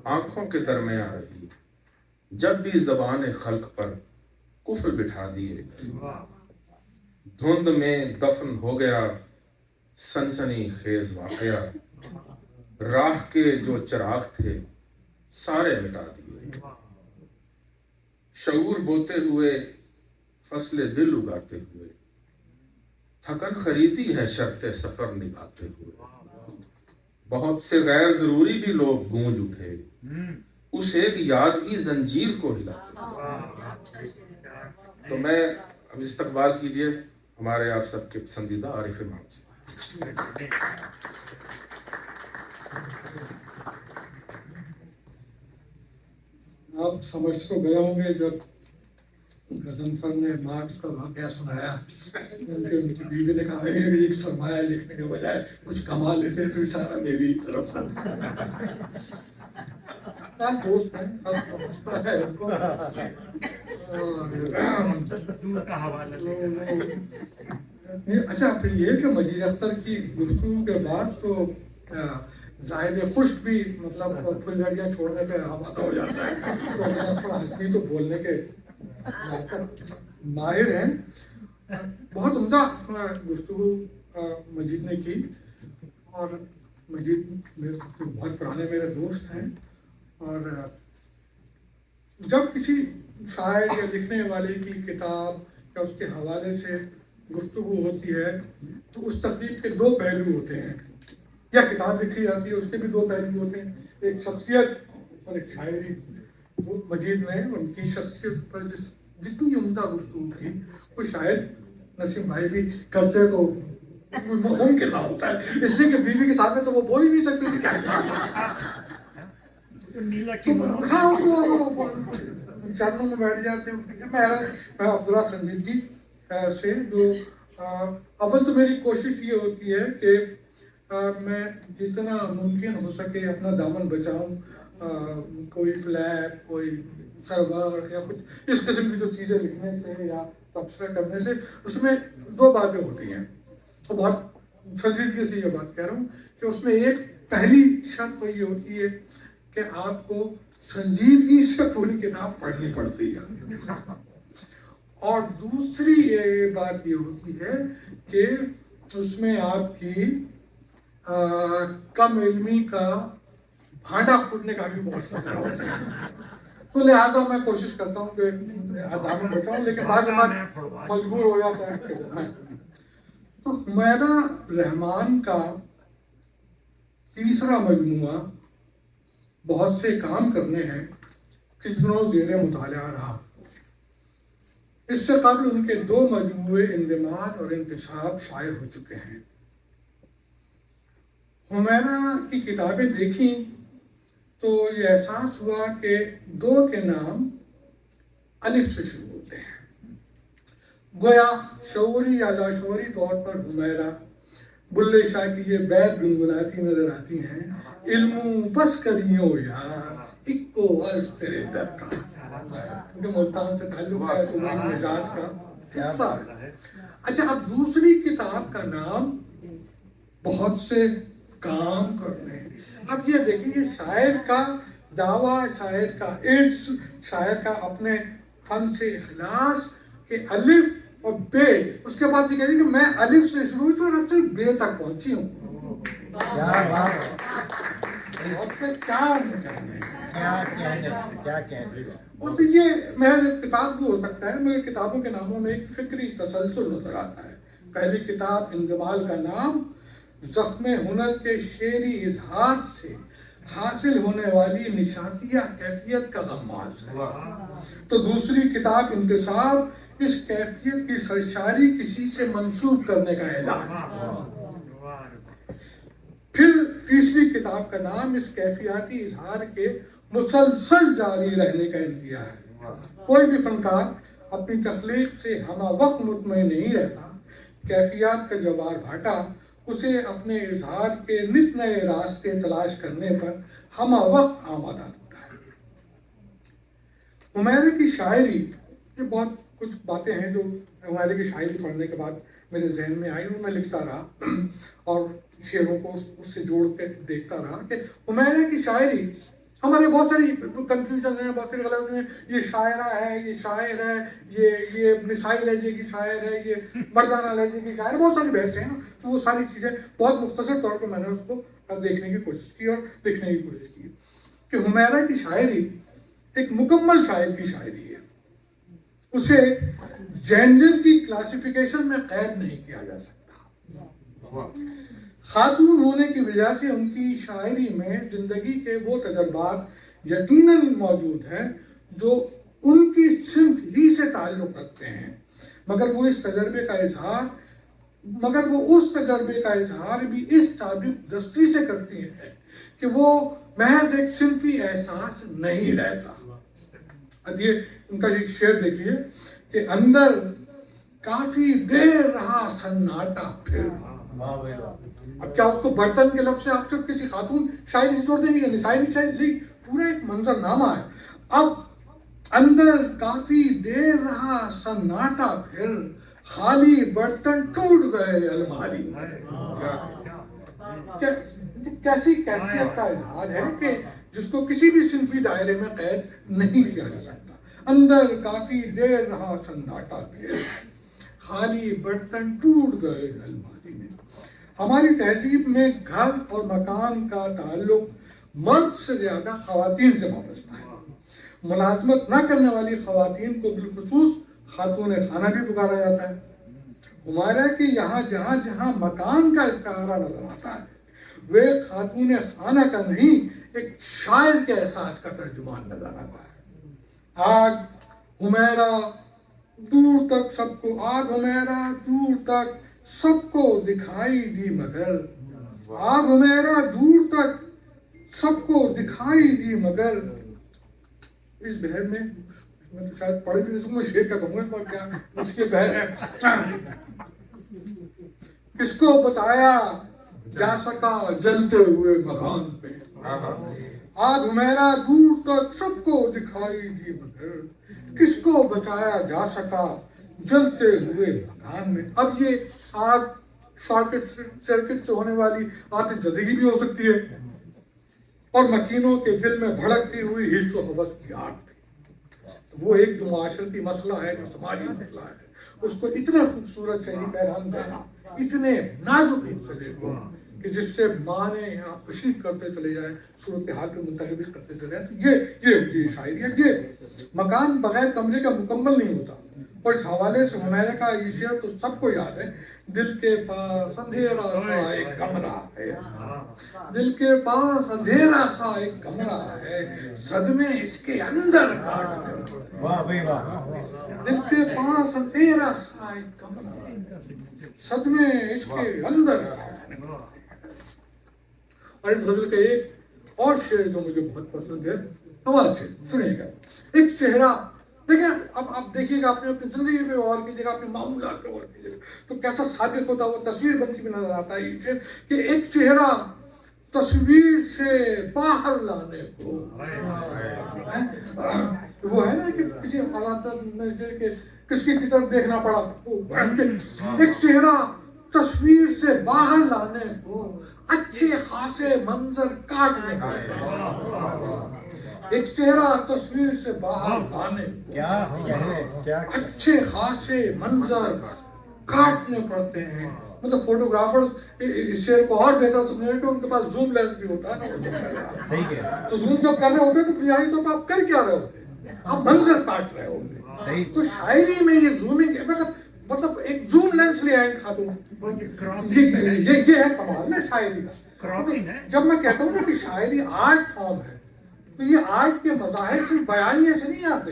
आंखों के दरमियां आ रही, जब भी ज़बान खल्क पर कुफ्र बिठा दिए गए। धुंध में दफन हो गया सनसनी खेज वाकया, राह के जो चिराग थे सारे मिटा दिए। शऊर बोते हुए फसले दिल उगाते हुए, थकन खरीदी है शर्ते सफर निभाते हुए। बहुत से गैर जरूरी भी लोग गूंज उठे, उस एक याद की जंजीर को हिलाते। तो मैं अब इस्तकबाल कीजिए हमारे आप सबके पसंदीदा आरिफ इमाम से। आप समझ तो गए होंगे जब गजनफर ने मार्क्स का वाकया सुनाया, उनकी बीवी ने कहा एक सरमाया लिखने के बजाय कुछ कमा लेते तो इशारा मेरी तरफ था। आप दोस्त हैं, आप समझता है इसको। अच्छा, फिर ये कि मजीद अख्तर की गुफ्तगू के बाद तो जाहिद खुश्क भी मतलब फुलझड़ियाँ छोड़ने पे आमादा हो जाता है, तो गजनफर हाशमी तो बोलने के माहिर हैं। बहुत उम्दा गुफ्तगू मजीद ने की, और मजीद बहुत पुराने मेरे दोस्त हैं, और जब किसी शायर या लिखने वाले की किताब या उसके हवाले से गुफ्तगू होती है तो उस तकलीफ के दो पहलू होते हैं, या किताब लिखी जाती है उसके भी दो पहलू होते हैं, एक शख्सियत और एक शायरी। वो मजीद में उनकी शख्सियत पर जितनी उम्दा गुफ्तगू की वो शायद नसीम भाई भी करते तो मुमकिन ना होता है, इसलिए कि बीवी के सामने तो वो बोल ही नहीं सकती थी क्या। हाँ, वो चरणों में बैठ जाते हैं। मैं अब्दुल्ला संजीदगी से जो अव्वल तो मेरी कोशिश ये होती है कि मैं जितना मुमकिन हो सके अपना दामन बचाऊं, कोई फ्लैग, कोई सरवर या कुछ इस किस्म की जो चीज़ें लिखने से या तबसरा करने से, उसमें दो बातें होती हैं। तो बहुत संजीदगी से ये बात कह रहा हूँ कि उसमें एक पहली शर्त तो ये होती है कि आपको संजीदगी से पूरी किताब पढ़नी पड़ती है, और दूसरी ये बात ये होती है कि उसमें आपकी कम इल्मी का भांडा फूटने का भी बहुत खतरा होता है। तो लिहाजा मैं कोशिश करता हूँ कि दामन बचाऊं, लेकिन बाद में मजबूर हो जाता है। تو حمیرہ رحمان کا تیسرا مجموعہ بہت سے کام کرنے ہیں کتنوں زیر مطالعہ رہا. اس سے قبل ان کے 2 مجموعے اندماج اور انتصاب شائع ہو چکے ہیں. حمیرہ کی کتابیں دیکھیں تو یہ احساس ہوا کہ 2 کے نام الف سے شروع ہوتے ہیں. گویا شعوری یا لاشعوری طور پر حمیرہ بلے شاہ کی یہ بیت گنگناتی نظر آتی ہیں. علمو بس کریو یار اکو عرض تیرے در کا. جو ملتان سے تعلق ہے تو وہ ایک مزاج کا حصہ ہے. اچھا، اب دوسری کتاب کا نام بہت سے کام کرنے. اب یہ دیکھیں، یہ شاعر کا دعویٰ، شاعر کا عرض، شاعر کا اپنے فن سے اخلاص کہ الف اور بے. اس کے بعد یہ کہہ رہی کہ میں الف سے شروع ہوئی تو اب سے بے تک پہنچی ہوں. کیا بات ہے، اور پھر کیا کیا کہنے. اور یہ محض اتفاق بھی ہو سکتا ہے، میرے کتابوں کے ناموں میں ایک فکری تسلسل نظر آتا ہے. پہلی کتاب اندمال کا نام زخم ہنر کے شعری اظہار سے حاصل ہونے والی نشاتیہ کیفیت کا غماز ہے. تو دوسری کتاب انتصاب اس کیفیت کی سرشاری کسی سے منسوب کرنے کا اعلان. پھر تیسری کتاب کا نام اس کیفیاتی اظہار کے مسلسل جاری رہنے کا اندیا ہے. کوئی بھی فنکار اپنی تخلیق سے ہمہ وقت مطمئن نہیں رہتا. کیفیات کا جو بار بھاٹا اسے اپنے اظہار کے نت نئے راستے تلاش کرنے پر ہمہ وقت آمادہ ہوتا ہے. حمیرہ کی شاعری، یہ بہت کچھ باتیں ہیں جو حمیرہ کی شاعری پڑھنے کے بعد میرے ذہن میں آئی اور میں لکھتا رہا اور شعروں کو اس سے جوڑ کے دیکھتا رہا کہ حمیرہ کی شاعری، ہمارے بہت ساری کنفیوژن ہیں، بہت ساری غلط ہیں. یہ شاعرہ ہے، یہ شاعر ہے، یہ نسائی لہجے کی شاعر ہے، یہ مردانہ لہجے کی شاعر ہے. بہت ساری بحث ہیں نا. تو وہ ساری چیزیں بہت مختصر طور پر میں نے اس کو دیکھنے کی کوشش کی اور لکھنے کی کوشش کی کہ حمیرہ کی شاعری ایک مکمل شاعر کی شاعری ہے. اسے جینڈر کی کلاسیفیکیشن میں قید نہیں کیا جا سکتا. خاتون ہونے کی وجہ سے ان کی شاعری میں زندگی کے وہ تجربات یقیناً موجود ہیں جو ان کی صنف ہی سے تعلق رکھتے ہیں، مگر وہ اس تجربے کا اظہار بھی اس سابق دستی سے کرتی ہیں کہ وہ محض ایک صنفی احساس نہیں رہتا. اب یہ ان کا ایک شعر دیکھیے کہ اندر کافی دیر رہا سناٹا پھر. اب کیا اس کو برتن کے لفظ سے آپ صرف کسی خاتون شاعری سے جوڑ دیں گے؟ نسائی شاعری پورا ایک منظر نامہ ہے. اب اندر کافی دیر رہا سناٹا پھر، خالی برتن ٹوٹ گئے الماری. کیسی کیفیت کا اظہار ہے کہ جس کو کسی بھی صنفی دائرے میں قید نہیں کیا جا سکتا. اندر کافی دیر رہا سناٹا پھر، خالی برتن ٹوٹ گئے الماری میں. ہماری تہذیب میں گھر اور مکان کا تعلق مرد سے زیادہ خواتین سے وابستہ ہے. ملازمت نہ کرنے والی خواتین کو بالخصوص خاتون خانہ بھی پکارا جاتا ہے. حمیرہ کے یہاں جہاں مکان کا استعارہ نظر آتا ہے وہ ایک خاتون خانہ کا نہیں، ایک شاعر کے احساس کا ترجمان نظر آتا ہے. آج حمیرہ دور تک سب کو، آج حمیرہ دور تک سب کو دکھائی دی مگر، آج حمیرہ دور تک سب کو دکھائی دی مگر. اس بحر میں تو شاید پڑھ بھی نہیں سکوں، شعر کا کہوں گا کیا اس کے بحر ہے. کس کو بتایا جا سکا جلتے ہوئے مکان پہ، آج حمیرہ دور تک سب کو دکھائی دی مگر، کس کو بچایا جا سکا جلتے ہوئے مکان میں. اب یہ آگ سرکٹ سے ہونے والی آتش زدگی بھی ہو سکتی ہے اور مکینوں کے دل میں بھڑکتی ہوئی حرص و ہوس کی آگ. وہ ایک جو معاشرتی مسئلہ ہے، جو سماجی مسئلہ ہے، اس کو اتنا خوبصورت شعری پیغام دینا، اتنے نازک مسئلے کو کہ جس سے معنی آپ کشید کرتے چلے جائیں، صورتحال کو منتخب کرتے چلے جائیں. تو یہ شاعری ہے. یہ مکان بغیر کمرے کا مکمل نہیں ہوتا. اور اس حوالے سے ہمارے کا یہ شعر تو سب کو یاد ہے، دل کے پاس اندھیرا سا ایک کمرہ ہے، دل کے پاس اندھیرا سا ایک کمرہ ہے، صدمے اس کے اندر کاٹنے پڑتے ہیں۔ واہ بھائی واہ، دل کے پاس اندھیرا سا ایک کمرہ ہے، صدمے اس کے اندر کاٹنے پڑتے ہیں۔ اور اس غزل کا ایک اور شعر جو مجھے بہت پسند ہے، کمال سے سنیے گا۔ ایک چہرہ، دیکھیں اب آپ دیکھیے گا اپنی اپنی زندگی پہ غور کیجیے گا، اپنے معمولات پہ غور کیجیے گا تو کیسا صادق ہوتا وہ تصویر بنتی ہوئی نظر آتا ہے یہ شعر کہ ایک چہرہ تصویر سے باہر لانے کو، وہ ہے نا کہ کسی حالات میں کہ کس کی طرف دیکھنا پڑا، ایک چہرہ تصویر سے باہر لانے کو اچھے خاصے منظر کاٹنے پڑتے ہیں۔ ایک چہرہ تصویر سے باہر لانے کو کیا اچھے خاصے منظر کاٹنے پڑتے ہیں۔ مطلب فوٹوگرافرز اس شعر کو اور بہتر سمجھیں کہ ان کے پاس زوم لینس بھی ہوتا ہے نا، صحیح ہے، تو زوم جب کرنے ہوتے ہیں تو بنیادی طور پر آپ کر کیا رہے ہوتے ہیں، آپ منظر کاٹ رہے ہوتے ہیں۔ صحیح، تو شاعری میں یہ زومنگ مطلب ایک زوم لینس لے آئیں خاتون، یہ ہے کمال میں شاعری کا۔ جب میں کہتا ہوں نا کہ شاعری آرٹ فارم ہے تو یہ آرٹ کے مظاہر صرف بیانیے سے نہیں آتے،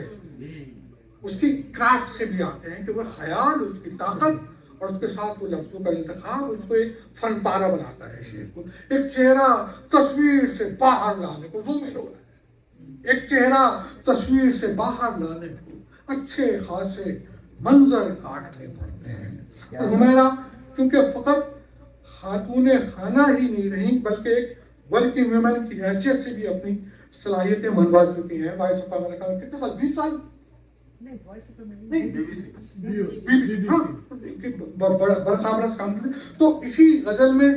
اس کی کرافٹ سے بھی آتے ہیں کہ وہ خیال، اس کی طاقت اور اس کے ساتھ وہ لفظوں کا انتخاب اس کو ایک فن پارہ بناتا ہے شعر کو۔ ایک چہرہ تصویر سے باہر لانے کو، زوم ان ہو رہا ہے، ایک چہرہ تصویر سے باہر لانے کو اچھے خاصے منظر کاٹنے پڑتے ہیں۔ اور ہمیرا کیونکہ فقط خاتون خانہ ہی نہیں رہی بلکہ ایک ورکنگ ویمن کی حیثیت سے بھی اپنی صلاحیتیں منوا چکی ہیں۔ وائس آف امریکہ کتنے سال، 20 سال بڑا سابرس کام کرتے، تو اسی غزل میں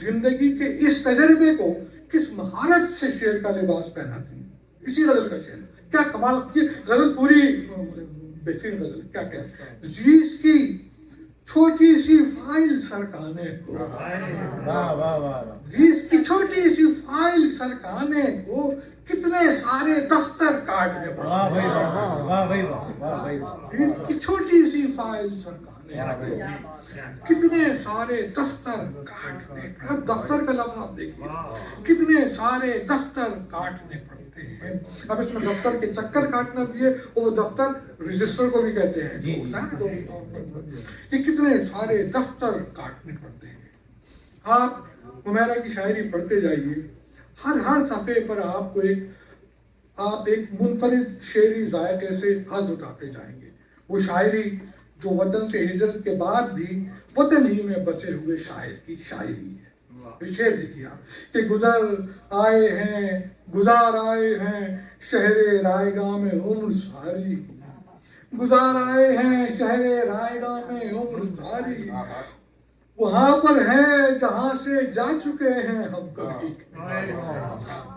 زندگی کے اس تجربے کو کس مہارت سے شعر کا لباس پہناتی ہیں۔ اسی غزل کا شعر کیا کمال، یہ غزل پوری بہترین غزل، کیا کہتے ہیں، جیس کی چھوٹی سی فائل سرکانے کو، واہ واہ واہ، جیس کی چھوٹی سی فائل سرکانے کو کتنے سارے دفتر کاٹنے پڑے، واہ بھائی واہ، واہ بھائی واہ، واہ بھائی واہ، جیس کی چھوٹی سی فائل سرکانے کو کتنے سارے دفتر کاٹنے پڑے۔ اب دفتر کا لفظ آپ دیکھیے، کتنے سارے دفتر کاٹنے پڑتے ہیں۔ اب اس میں دفتر کے چکر کاٹنا بھی ہے، اور وہ دفتر رجسٹر کو بھی کہتے ہیں، جو ہوتا ہے کہ کتنے سارے دفتر کاٹنے پڑتے ہیں۔ آپ ہمیرا کی شاعری پڑھتے جائیے، ہر صفحے پر آپ کو آپ ایک منفرد شعری ذائقے سے حظ اٹھاتے جائیں گے۔ وہ شاعری جو وطن سے ہجرت کے بعد بھی وطن ہی میں بسے ہوئے شاعر کی شاعری ہے۔ شعر دیکھیے آپ کہ گزار آئے ہیں شہر رائے گاہ میں عمر ساری، گزار آئے ہیں شہر رائے گاہ میں عمر ساری، وہاں پر ہے جہاں سے جا چکے ہیں ہم کبھی،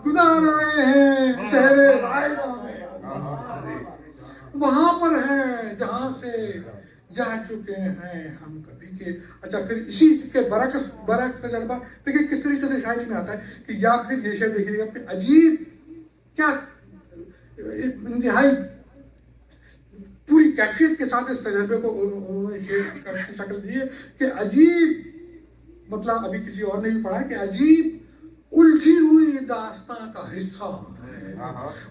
گزار آئے ہیں شہر رائے گاہ میں عمر ساری، وہاں پر ہے جہاں سے جا چکے ہیں ہم کبھی کے۔ اچھا پھر اسی کے برعکس تجربہ دیکھیں کس طریقے سے شاعری میں آتا ہے کہ یا پھر یہ شعر دیکھیے گا کہ عجیب، کیا انتہائی پوری کیفیت کے ساتھ اس تجربے کو انہوں نے شعر کی شکل دی ہے کہ عجیب، مطلب ابھی کسی اور نے بھی پڑھا ہے کہ عجیب الجھی ہوئی داستان کا حصہ ہے۔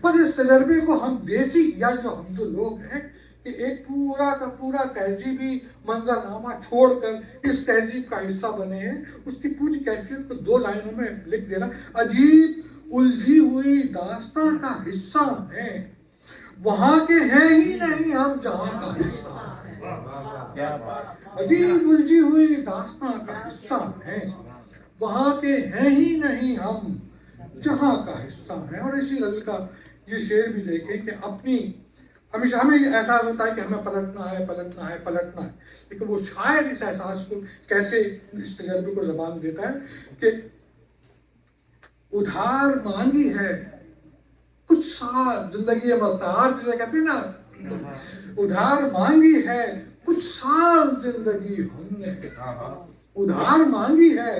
پر اس تجربے کو ہم دیسی یا جو لوگ ہیں کہ ایک پورا کا پورا تہذیبی منظرنامہ چھوڑ کر اس تہذیب کا حصہ بنے ہیں، اس کی پوری کیفیت کو 2 لائنوں میں لکھ دینا، عجیب الجھی ہوئی داستان کا حصہ ہے، وہاں کے ہیں ہی نہیں ہم جہاں کا حصہ، کیا بات، عجیب الجھی ہوئی داستان کا حصہ ہے، وہاں کے ہیں ہی نہیں ہم جہاں کا حصہ ہے۔ اور اسی غزل کا یہ شعر بھی دیکھیں کہ اپنی ہمیشہ ہمیں یہ احساس ہوتا ہے کہ ہمیں پلٹنا ہے، لیکن وہ شاعر اس احساس کو کیسے اس تجربے کو زبان دیتا ہے کہ ادھار مانگی ہے کچھ سال زندگی مستعار جسے کہتے ہیں نا، ادھار مانگی ہے کچھ سال زندگی ہم نے، ادھار مانگی ہے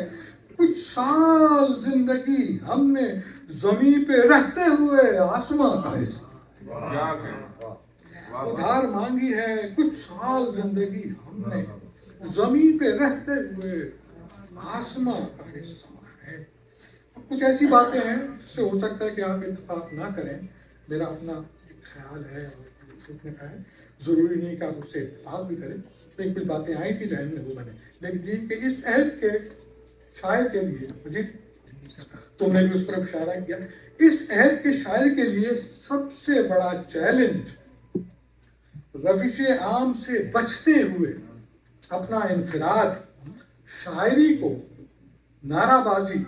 کچھ سال زندگی ہم نے، زمین پہ رہتے ہوئے آسماں کا حصہ، उधार मांगी है कुछ साल जिंदगी हमने, जमीन पे रहते हुए आसमां का हिस्सा है। कुछ ऐसी बातें हैं जिससे हो सकता है कि आप इत्तेफाक ना करें, मेरा अपना एक ख्याल है और सोचने का है, जरूरी नहीं कि आप उससे इत्तेफाक भी करें, लेकिन कुछ बातें आई थी जहन में वो मैंने लिख दी कि इस अहद के शायर के लिए, मुझे तुमने भी उस तरफ इशारा किया, इस अहद के शायर के लिए सबसे बड़ा चैलेंज रविश आम से बचते हुए अपना इनफराद, शायरी को नाराबाजी,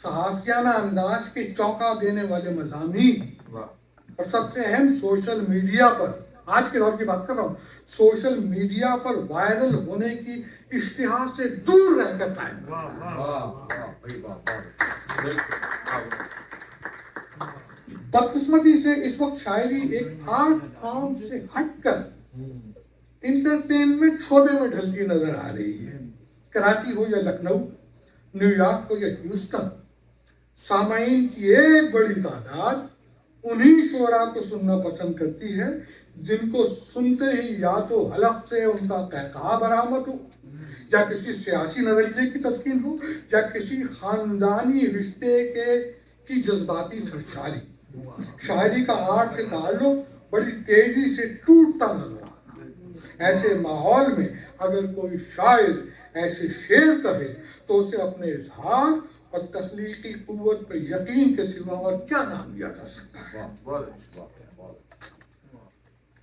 सहाफियाना अंदाज के चौंका देने वाले मज़ामीन और सबसे अहम सोशल मीडिया पर, आज के दौर की बात कर रहा हूँ, सोशल मीडिया पर वायरल होने की इश्तिहार से दूर रहकर कायम बदकिस्मती से इस वक्त शायरी एक आर्ट फॉर्म से हटकर इंटरटेनमेंट शोबे में ढलती नजर आ रही है। कराची हो या लखनऊ, न्यूयॉर्क हो या ह्यूस्टन, सामाईन की एक बड़ी तादाद उन्हीं शोरा को सुनना पसंद करती है जिनको सुनते ही या तो हलक से उनका कहकहा बरामद हो, या किसी सियासी नजरिए की तस्कीन हो, या किसी खानदानी रिश्ते की जज्बाती सरशारी। शायरी का आर्ट से ताल्लुक बड़ी तेजी से टूटता नजर आता है। ऐसे माहौल में अगर कोई शायर ऐसे शेर कहे तो उसे अपने इजहार और तख्लीकी कुव्वत पर यकीन के सिवा और क्या नाम दिया जा सकता है।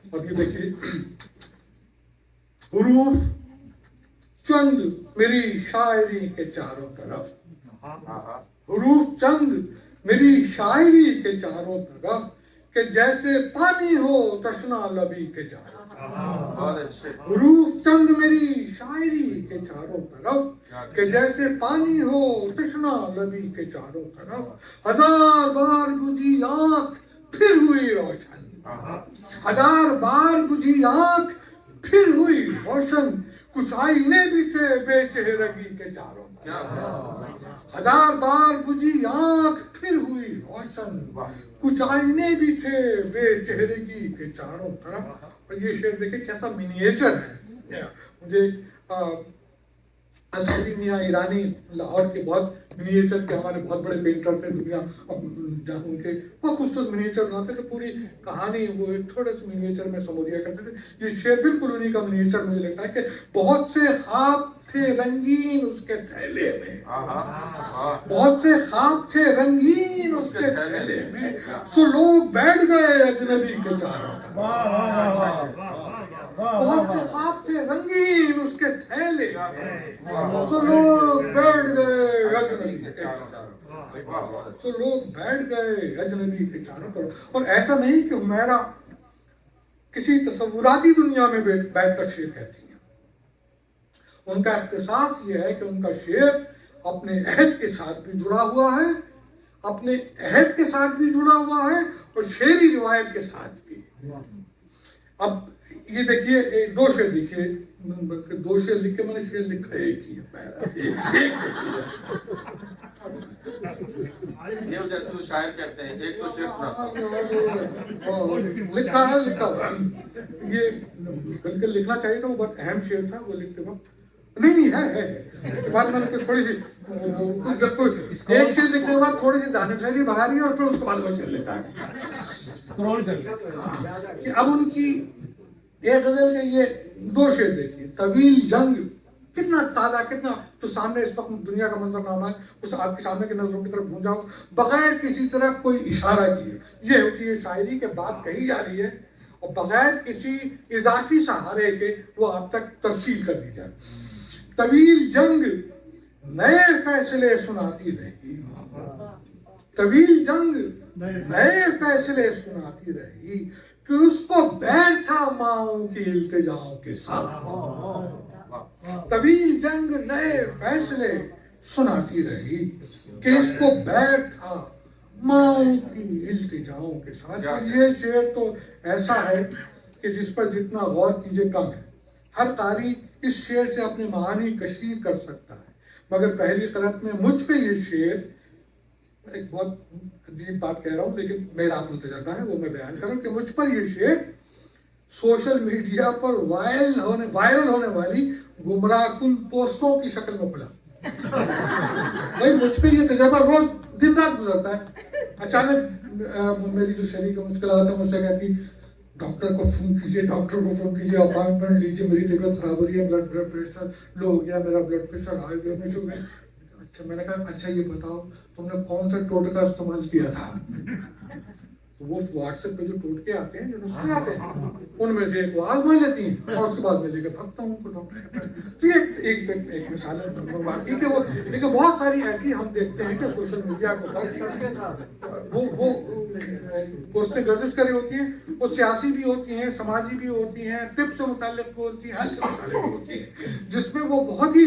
अब ये देखिए, हुरूफ चंद मेरी शायरी के चारों तरफ, हुरूफ चंद मेरी शायरी के चारों तरफ, कि जैसे पानी हो तशना लबी के चारों तरफ। हुरूफ चंद मेरी शायरी के चारों तरफ, कि जैसे पानी हो तशना लबी के चारों तरफ। हजार बार बुझी आंख फिर हुई रोशन, हजार बार बुझी आंख फिर हुई रोशन, कुछ आईने भी थे बेचेहरगी के चारों तरफ। हजार बार बुझी आंख फिर हुई रोशन, कुछ आईने भी थे बेचेहरगी के चारों तरफ। और ये शेर देखे कैसा मिनिएचर है। मुझे असली मियाँ ईरानी लाहौर के बहुत मिनिएचर के हमारे बहुत बड़े पेंटर थे दुनिया, जहाँ उनके बहुत खूबसूरत मिनिएचर बनाते थे, पूरी कहानी वो थोड़े से मिनिएचर में समझ लिया करते थे। ये शेर बिल्कुल उन्हीं का मिनिएचर मुझे लगता है कि बहुत से ख्वाब थे रंगीन उसके थैले में, बहुत से ख्वाब थे रंगीन उसके थैले में, सो लोग बैठ गए अजनबी के चारों। बहुत से ख्वाब थे रंगीन उसके थैले में, सो लोग बैठ गए अजनबी के चारों। सो लोग बैठ गए अजनबी के चारों तरफ। और ऐसा नहीं कि हुमैरा किसी तसव्वुराती दुनिया में बैठकर शेर कहती है। उनका एहसास ये है कि उनका शेर अपने अहद के साथ भी जुड़ा हुआ है, अपने अहद के साथ भी जुड़ा हुआ है और शेरी रिवायत के साथ भी। अब ये देखिए, दो शेर देखिए, दो शेर लिख के मैंने शेर लिखा एक ही ये जैसे वो शायर कहते हैं, एक तो शेर सुनाता लिखा है। ये बल्कि लिखना चाहिए था, वो बहुत अहम शेर था वो लिखते वक्त। नहीं है उसके बाद मैंने थोड़ी सी एक शेर लिखने के बाद थोड़ी सी दानिशगी भगा ली और फिर उसके बाद वो शेर लिखा है, स्क्रॉल कर। अब उनकी एक गजल के ये दो शेर देखिए। तवील जंग कितना ताज़ा, कितना तो सामने इस वक्त दुनिया का मंजरनामा है, उस आपके सामने की नजरों की तरफ गूंजा हो बगैर किसी तरफ कोई इशारा किए। ये होती है शायरी के बात कही जा रही है और बगैर किसी इजाफी सहारे के वो आप तक तफसील कर दी जाए। तवील जंग नए फैसले सुनाती रही, तवील जंग नए फैसले सुनाती रही, कि उसको बैठा माओ की इल्तिजाओं के साथ। तवील जंग नए फैसले सुनाती रही, कि इसको बैठा माओ की इल्तिजाओं के साथ। ये शेर तो ऐसा है कि जिस पर जितना गौर कीजिए कम है। हर कारी इस शेर से अपनी मानी कशीर कर सकता है, मगर पहली क़रत में मुझ पे ये शेर, एक बहुत अजीब बात कह रहा हूँ लेकिन मेरा आत्म तजर्बा है वो मैं बयान करूँ, कि मुझ पर ये शेर सोशल मीडिया पर वायरल होने वाली गुमराह कुन पोस्टों की शक्ल में पड़ा। भाई मुझ पे ये तजर्बा रोज दिन रात गुजरता है। अचानक मेरी जो शरीर का मुश्किलात है मुझसे कहती डॉक्टर को फोन कीजिए, अपॉइंटमेंट लीजिए, मेरी तबीयत खराब हो रही है, ब्लड प्रेशर लो हो गया, मेरा ब्लड प्रेशर हाई हो गया, शुगर। अच्छा, मैंने कहा अच्छा ये बताओ तुमने कौन सा टोटका इस्तेमाल किया था? तो वो व्हाट्सएप पे जो टोटके आते हैं, जो नुस्खे आते हैं, उनमें से एक वो आजमा लेती हैं और उसके बाद मैं लेकर भागता हूँ उनको डॉक्टर के पास। तो ये एक मिसाल है बाकी के वो, लेकिन बहुत सारी ऐसी हम देखते हैं कि सोशल मीडिया को वो पोस्टें गर्दिश करी होती हैं, वो सियासी भी होती हैं, समाजी भी होती हैं, तिब से मुताल्लिक होती हैं, हेल्थ से मुताल्लिक होती हैं, जिसमें वो बहुत ही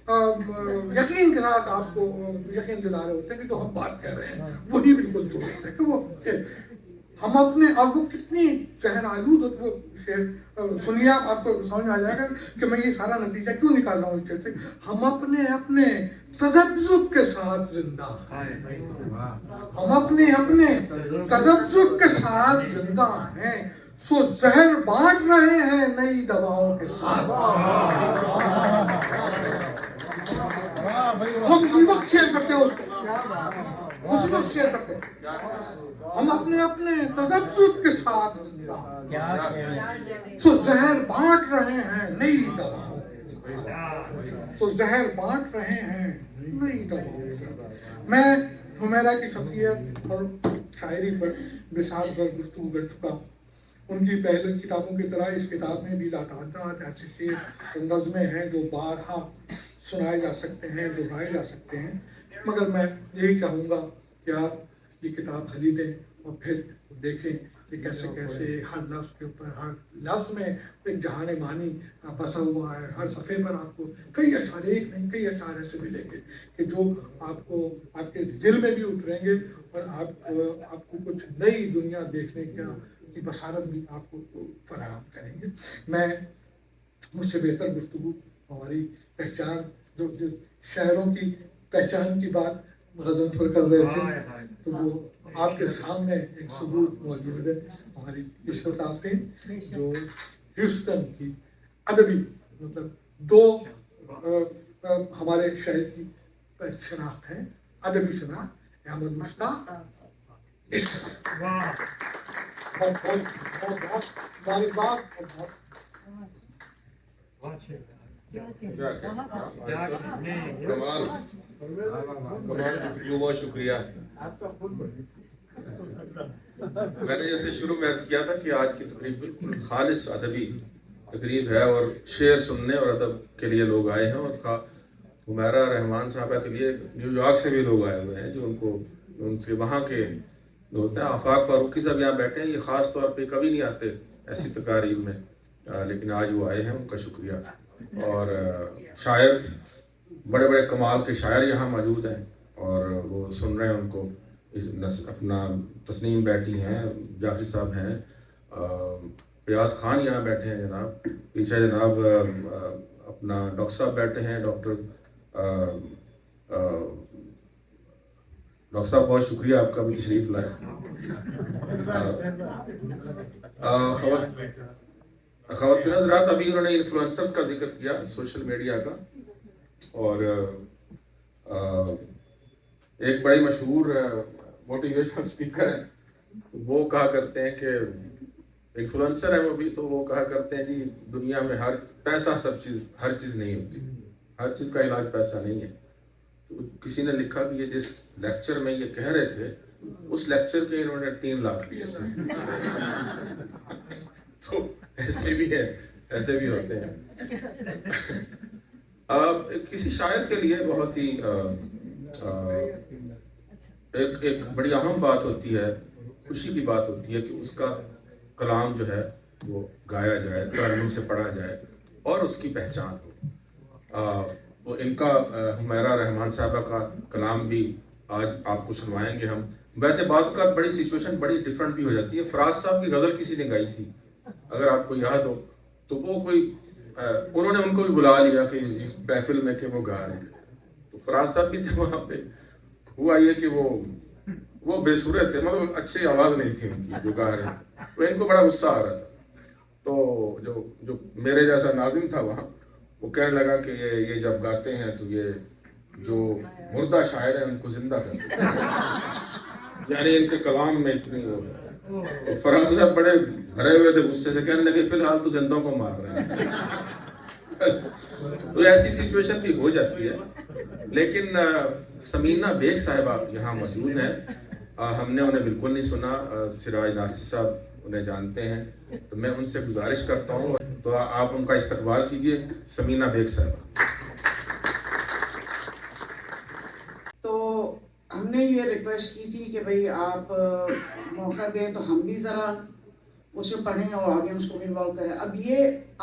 यकीन के साथ आपको यकीन दिला रहे होते हैं कि जो हम बात कर रहे हैं वही बिल्कुल दुरुस्त है। कि वो हम अपने, और वो कितनी जहर आलूद हो, वो सुनिए आपको समझ में आ जाएगा कि मैं ये सारा नतीजा क्यों निकाल रहा हूँ इस चीज़ से। हम अपने तजब्जुब के साथ जिंदा हैं, हम अपने तजब्जुब के साथ जिंदा हैं, सो जहर बांट रहे हैं नई दवाओं के साथ। हम उसी वक्त शेयर करते हैं उसको, उसी वक्त शेयर करते हैं। हम अपने तजब्जुब के साथ जिंदा हैं, सो जहर बांट रहे हैं नई दवाओं के साथ, सो जहर बांट रहे हैं नई दवाओं के साथ। मैं हुमैरा की शख्सियत और शायरी पर बिसात भर गुफ्तगू कर चुका। उनकी पहले किताबों की तरह इस किताब में भी लातादाद ऐसे शेर नज़में हैं जो बारहा सुनाए जा सकते हैं, दोहराए जा सकते हैं। मगर मैं यही चाहूँगा कि आप ये किताब खरीदें और फिर देखें कि कैसे कैसे हर लफ्ज़ के ऊपर, हर लफ्ज़ में एक जहान मानी बसा हुआ है। हर सफ़े पर आपको कई अशार, एक नहीं कई अशार ऐसे मिलेंगे कि जो आपको आपके दिल में भी उतरेंगे और आपको कुछ नई दुनिया देखने की बसारत भी आपको फराहम करेंगे। मैं मुझसे बेहतर गुफ्तगू हमारी पहचान, जो शायरों की पहचान की बात गज़नफर कर रहे थे, तो वो आपके सामने एक सबूत मौजूद है। हमारी इशरत आफरीन जो ह्यूस्टन की अदबी मतलब दो हमारे शहर की शनाख्त है, अदबी शनाख्त, अहमद मुश्ताक बहुत शुक्रिया। मैंने जैसे शुरू में अर्ज किया था कि आज की तकरीब बिल्कुल खालिस अदबी तकरीब है और शेर सुनने और अदब के लिए लोग आए हैं। और हुमैरा रहमान साहबा के लिए न्यूयॉर्क से भी लोग आए हुए हैं, जो उनसे वहाँ के होते हैं। आफाक फारूकी साहब यहाँ बैठे हैं, ये ख़ास तौर पे कभी नहीं आते ऐसी तकारीब में, लेकिन आज वो आए हैं, उनका शुक्रिया। और शायर, बड़े बड़े कमाल के शायर यहाँ मौजूद हैं और वो सुन रहे हैं उनको। अपना तस्नीम बैठी हैं, जाफरी साहब हैं, फयाज खान यहाँ बैठे हैं जनाब, पीछे जनाब अपना डॉक्टर साहब बैठे हैं, डॉक्टर साहब बहुत शुक्रिया आपका भी तशरीफ लाए। ख़वातीन हज़रात, अभी उन्होंने इन्फ्लुएंसर्स का जिक्र किया, सोशल मीडिया का, और एक बड़ी मशहूर मोटिवेशनल स्पीकर है, तो वो कहा करते हैं कि इन्फ्लुएंसर है वो भी, तो वो कहा करते हैं जी दुनिया में हर चीज़ नहीं होती, हर चीज़ का इलाज पैसा नहीं है। तो किसी ने लिखा कि ये जिस लेक्चर में ये कह रहे थे उस लेक्चर के इन्होंने 3 लाख दिए थे। तो ऐसे भी है, ऐसे भी होते हैं। किसी शायर के लिए बहुत ही एक बड़ी अहम बात होती है, खुशी की बात होती है कि उसका कलाम जो है वो गाया जाए, तरन्नुम से पढ़ा जाए और उसकी पहचान हो। तो इनका हुमैरा रहमान साहबा का कलाम भी आज आपको सुनवाएंगे हम। वैसे बात का बड़ी सिचुएशन बड़ी डिफरेंट भी हो जाती है। फराज साहब की गज़ल किसी ने गाई थी, अगर आपको याद हो, तो वो कोई उन्होंने उनको भी बुला लिया कि महफिल में कि वो गा रहे हैं, तो फराज साहब भी थे वहाँ पे। हुआ ये कि वो बेसुरे थे, मतलब अच्छी आवाज़ नहीं थी उनकी जो गा रहे थे, तो इनको बड़ा गुस्सा आ रहा था। تو جو میرے جیسا ناظم تھا وہاں، وہ کہنے لگا کہ یہ جب گاتے ہیں تو یہ جو مردہ شاعر ہیں ان کو زندہ کرتے ہیں، یعنی ان کے کلام میں اتنی وہ ہے۔ تو فراز صاحب بڑے بھرے ہوئے تھے غصے سے، کہنے لگے فی الحال تو زندوں کو مار رہے ہیں۔ تو ایسی سچویشن بھی ہو جاتی ہے، لیکن سمینہ بیگ صاحبہ یہاں موجود ہیں، ہم نے انہیں بالکل نہیں سنا، سراج نارسی صاحب انہیں جانتے ہیں، تو میں ان سے گزارش کرتا ہوں تو آپ ان کا استقبال کیجئے، سمینہ بیگ صاحبہ۔ تو ہم نے یہ ریکویسٹ کی تھی کہ بھئی آپ موقع دیں تو ہم بھی ذرا اسے پڑھیں اور آڈینس کو بھی انوالو کریں۔ اب یہ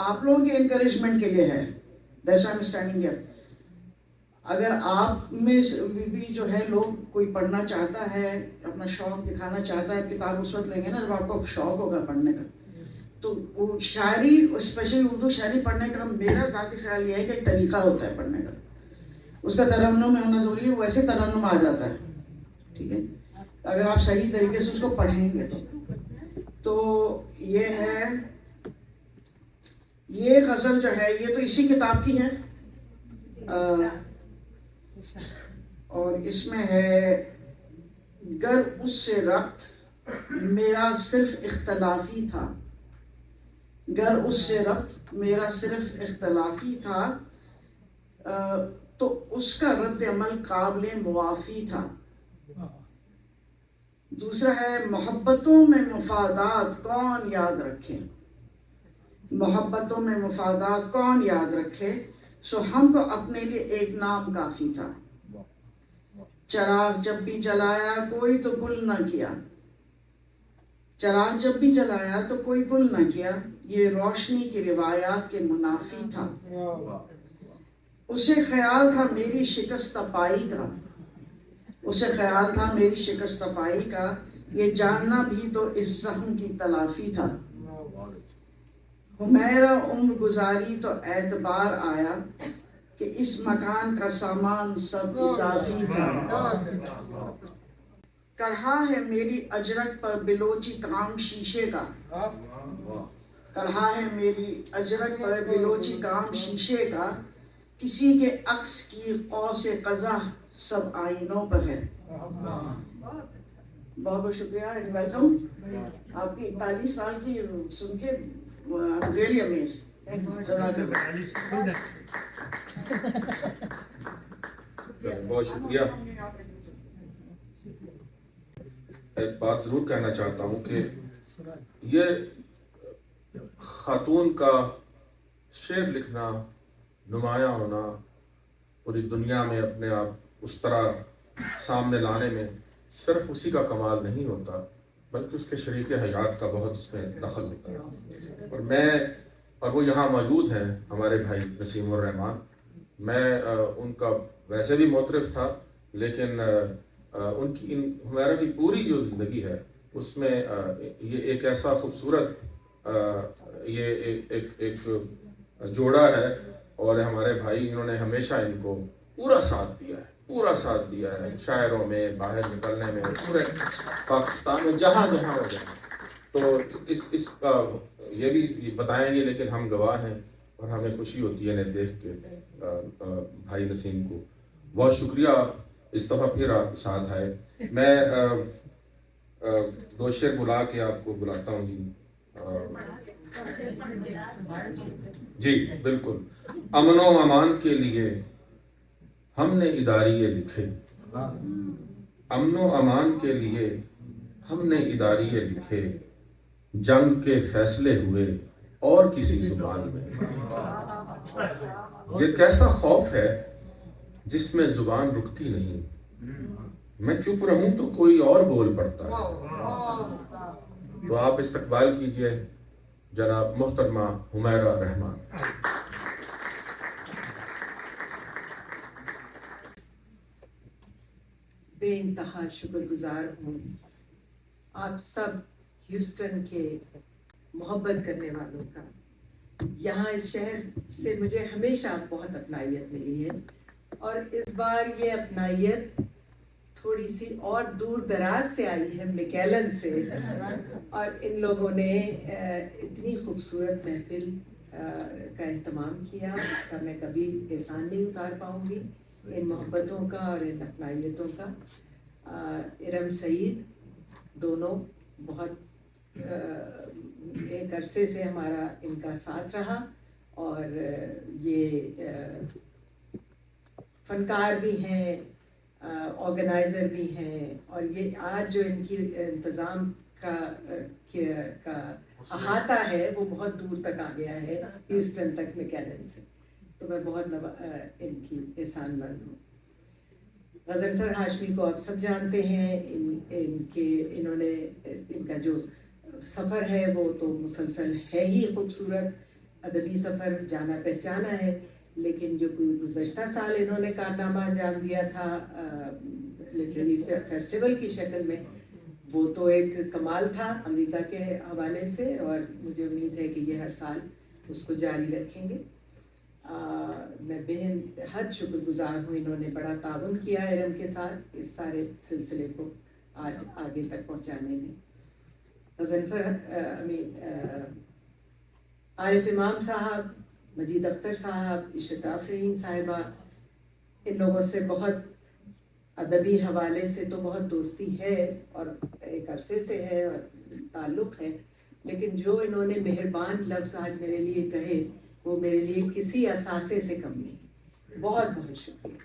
آپ لوگوں کے انکریجمنٹ کے لیے ہے، that's why I am standing here. اگر آپ میں بھی جو ہے لوگ کوئی پڑھنا چاہتا ہے، اپنا شوق دکھانا چاہتا ہے، کتاب اس وقت لیں گے نا جب آپ کو شوق ہوگا پڑھنے کا، تو شاعری اسپیشلی اردو شاعری پڑھنے کا میرا ذاتی خیال یہ ہے کہ ایک طریقہ ہوتا ہے پڑھنے کا، اس کا ترنم ہونا ضروری ہے، ویسے ترنم آ جاتا ہے، ٹھیک ہے، اگر آپ صحیح طریقے سے اس کو پڑھیں گے تو یہ ہے، یہ غزل جو ہے یہ تو اسی کتاب کی ہے، اور اس میں ہے گر اس سے ربط میرا صرف اختلافی تھا، گر اس سے ربط میرا صرف اختلافی تھا، تو اس کا رد عمل قابل موافی تھا۔ دوسرا ہے محبتوں میں مفادات کون یاد رکھے، محبتوں میں مفادات کون یاد رکھے، سو ہم کو اپنے لیے ایک نام کافی تھا، چراغ جب بھی جلایا کوئی تو گل نہ کیا، چراغ جب بھی جلایا تو کوئی گل نہ کیا، یہ روشنی کی روایات کے منافی تھا، اسے خیال تھا میری شکست پائی کا، اسے خیال تھا میری شکست پائی کا، یہ جاننا بھی تو اس زخم کی تلافی تھا، میرا عمر گزاری تو اعتبار آیا کہ اس مکان کا سامان سب اضافی تھا، کڑھا ہے میری اجرک پر بلوچی کام شیشے کا، کڑھا ہے میری اجرک پر بلوچی کام شیشے کا، کسی کے عکس کی قوس قزح سب آئینوں پر ہے۔ بہت بہت شکریہ اینڈ ویلکم، آپ کی 41 سال کی سن کے ریئلی امیز، بہت شکریہ۔ ایک بات ضرور کہنا چاہتا ہوں کہ یہ خاتون کا شعر لکھنا، نمایاں ہونا، پوری دنیا میں اپنے آپ اس طرح سامنے لانے میں صرف اسی کا کمال نہیں ہوتا، بلکہ اس کے شریک حیات کا بہت اس میں دخل ہوتا ہے، اور وہ یہاں موجود ہیں ہمارے بھائی نسیم الرحمان۔ میں ان کا ویسے بھی معترف تھا، لیکن ان کی ہمارا کی پوری جو زندگی ہے اس میں یہ ایک ایسا خوبصورت یہ ایک جوڑا ہے، اور ہمارے بھائی انہوں نے ہمیشہ ان کو پورا ساتھ دیا ہے، پورا ساتھ دیا ہے، شاعروں میں باہر نکلنے میں، پورے پاکستان میں جہاں جہاں ہو جائیں، تو اس کا یہ بھی بتائیں گے، لیکن ہم گواہ ہیں اور ہمیں خوشی ہوتی ہے انہیں دیکھ کے بھائی نسیم کو۔ بہت شکریہ، اس دفعہ پھر آپ ساتھ آئے۔ میں دو شعر بلا کے آپ کو بلاتا ہوں جی۔ جی بالکل، امن و امان کے لیے ہم نے اداریے لکھے، امن و امان کے لیے ہم نے اداریے لکھے، جنگ کے فیصلے ہوئے اور کسی زبان میں۔ یہ کیسا خوف ہے جس میں زبان رکتی نہیں، میں چپ رہوں تو کوئی اور بول پڑتا ہے۔ تو آپ استقبال کیجئے جناب محترمہ حمیرہ رحمان۔ بے انتہا شکر گزار ہوں آپ سب ہیوسٹن کے محبت کرنے والوں کا۔ یہاں اس شہر سے مجھے ہمیشہ بہت اپنائیت ملی ہے، اور اس بار یہ اپنائیت थोड़ी सी और दूर दराज से आई है, मैकेलन से, और इन लोगों ने इतनी खूबसूरत महफिल का एहतमाम किया, उसका मैं कभी एहसान नहीं उतार पाऊँगी, इन मोहब्बतों का और इन अपनाइयतों का। इरम सईद दोनों बहुत एक अरसे से हमारा इनका साथ रहा, और ये फनकार भी हैं, ऑर्गेनाइज़र भी हैं, और ये आज जो इनकी इंतज़ाम का अहाता है वो बहुत दूर तक आ गया है, ह्यूस्टन तक मैकेलन से, तो मैं बहुत इनकी एहसानमंद हूँ। गज़नफ़र हाशमी को आप सब जानते हैं, इनका जो सफ़र है वो तो मुसलसल है ही खूबसूरत, अदबी सफ़र जाना पहचाना है, लेकिन जो गुज़श्ता साल इन्होंने कारनामा अंजाम दिया था लिटरेरी फेस्टिवल की शक्ल में, वो तो एक कमाल था अमेरिका के हवाले से, और मुझे उम्मीद है कि ये हर साल उसको जारी रखेंगे। मैं बेहद शुक्रगुजार हूँ, इन्होंने बड़ा ताउन किया इरम के साथ इस सारे सिलसिले को आज आगे तक पहुँचाने में। गज़नफ़र आरिफ इमाम साहब, मजीद अख्तर साहब, इशरत आफरीन साहिबा, इन लोगों से बहुत अदबी हवाले से तो बहुत दोस्ती है और एक अरसे से है और ताल्लुक़ है, लेकिन जो इन्होंने मेहरबान लफ्ज़ आज मेरे लिए कहे वो मेरे लिए किसी असासे से कम नहीं। बहुत बहुत शुक्रिया।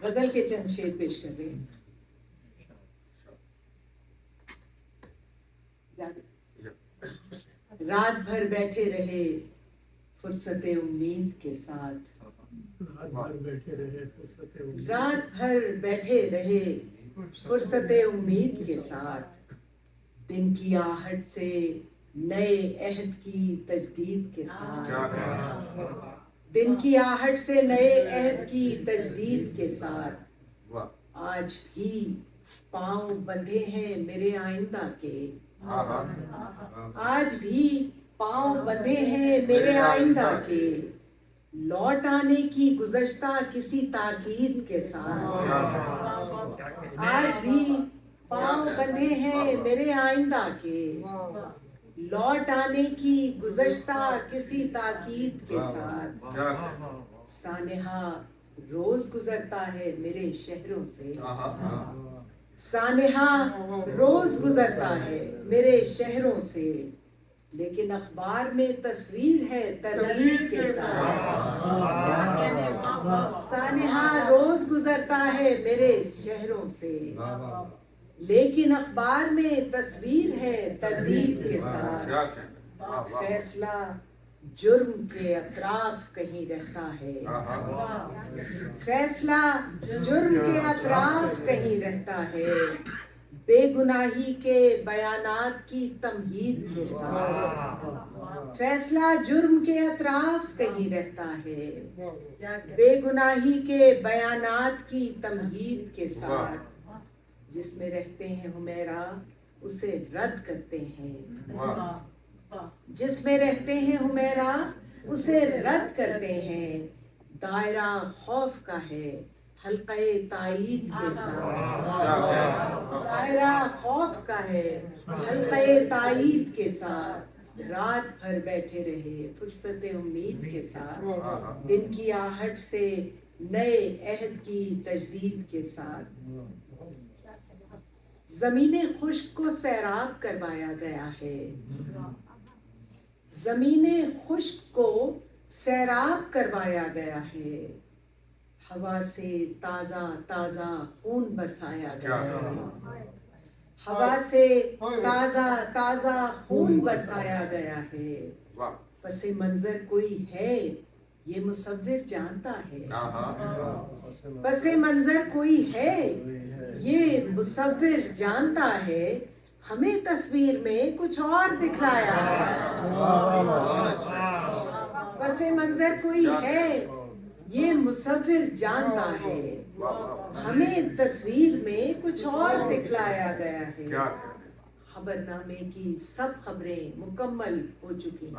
गज़ल के चंद शेर पेश कर रहे हैं। रात भर बैठे रहे फुर्सते उम्मीद के साथ, रात भर बैठे रहे फुर्सते उम्मीद के साथ, दिन की आहट से नए अहद की तजदीद के साथ, दिन की आहट से नए अहद की तजदीद के साथ, आज भी पाँव बंधे हैं मेरे आइंदा के, आज भी पाँव बंधे हैं मेरे आइंदा के, लौट आने की गुज़श्ता किसी ताकीद के साथ, आज भी पाँव बंधे हैं मेरे आइंदा के, लौट आने की गुज़श्ता किसी ताकीद के साथ, सानेहा रोज गुजरता है मेरे शहरों से, सानेहा रोज गुजरता है मेरे शहरों से, लेकिन अखबार में तस्वीर है तरतीब के साथ, सानेहा रोज गुजरता है मेरे शहरों से, लेकिन अखबार में तस्वीर है तरतीब के साथ, फैसला जुर्म के अतराफ कहीं रहता है, फैसला जुर्म के अतराफ कहीं रहता है, बेगुनाही के बयानात की तमहीद के साथ, फैसला जुर्म के अतराफ कहीं रहता है, बेगुनाही के बयानात की तमहीद के साथ, जिसमें रहते हैं हुमैरा उसे रद्द करते हैं, जिसमें रहते हैं हुमैरा उसे रद्द करते हैं, दायरा खौफ का है हल्क़े ताईद के साथ, दायरा खौफ का है हल्क़े ताईद के साथ, रात भर बैठे रहे फुर्सत उम्मीद के साथ, दिन की आहट से नए अहद की तजदीद के साथ, ज़मीने खुश्क को सैराब करवाया गया है, ज़मीने खुश्क को सैराब करवाया गया है, हवा से ताज़ा ताज़ा खून बरसाया गया है, हवा से ताज़ा ताज़ा खून बरसाया गया है, पसे मंजर कोई है ये मुसव्विर जानता है, पसे मंजर कोई है ये मुसव्विर जानता है, हमें तस्वीर में कुछ और दिखलाया है, पसे मंजर कोई है ये मुसव्विर जानता है, हमें तस्वीर में कुछ और दिखलाया गया है, खबरनामे की सब खबरें मुकम्मल हो चुकी हैं,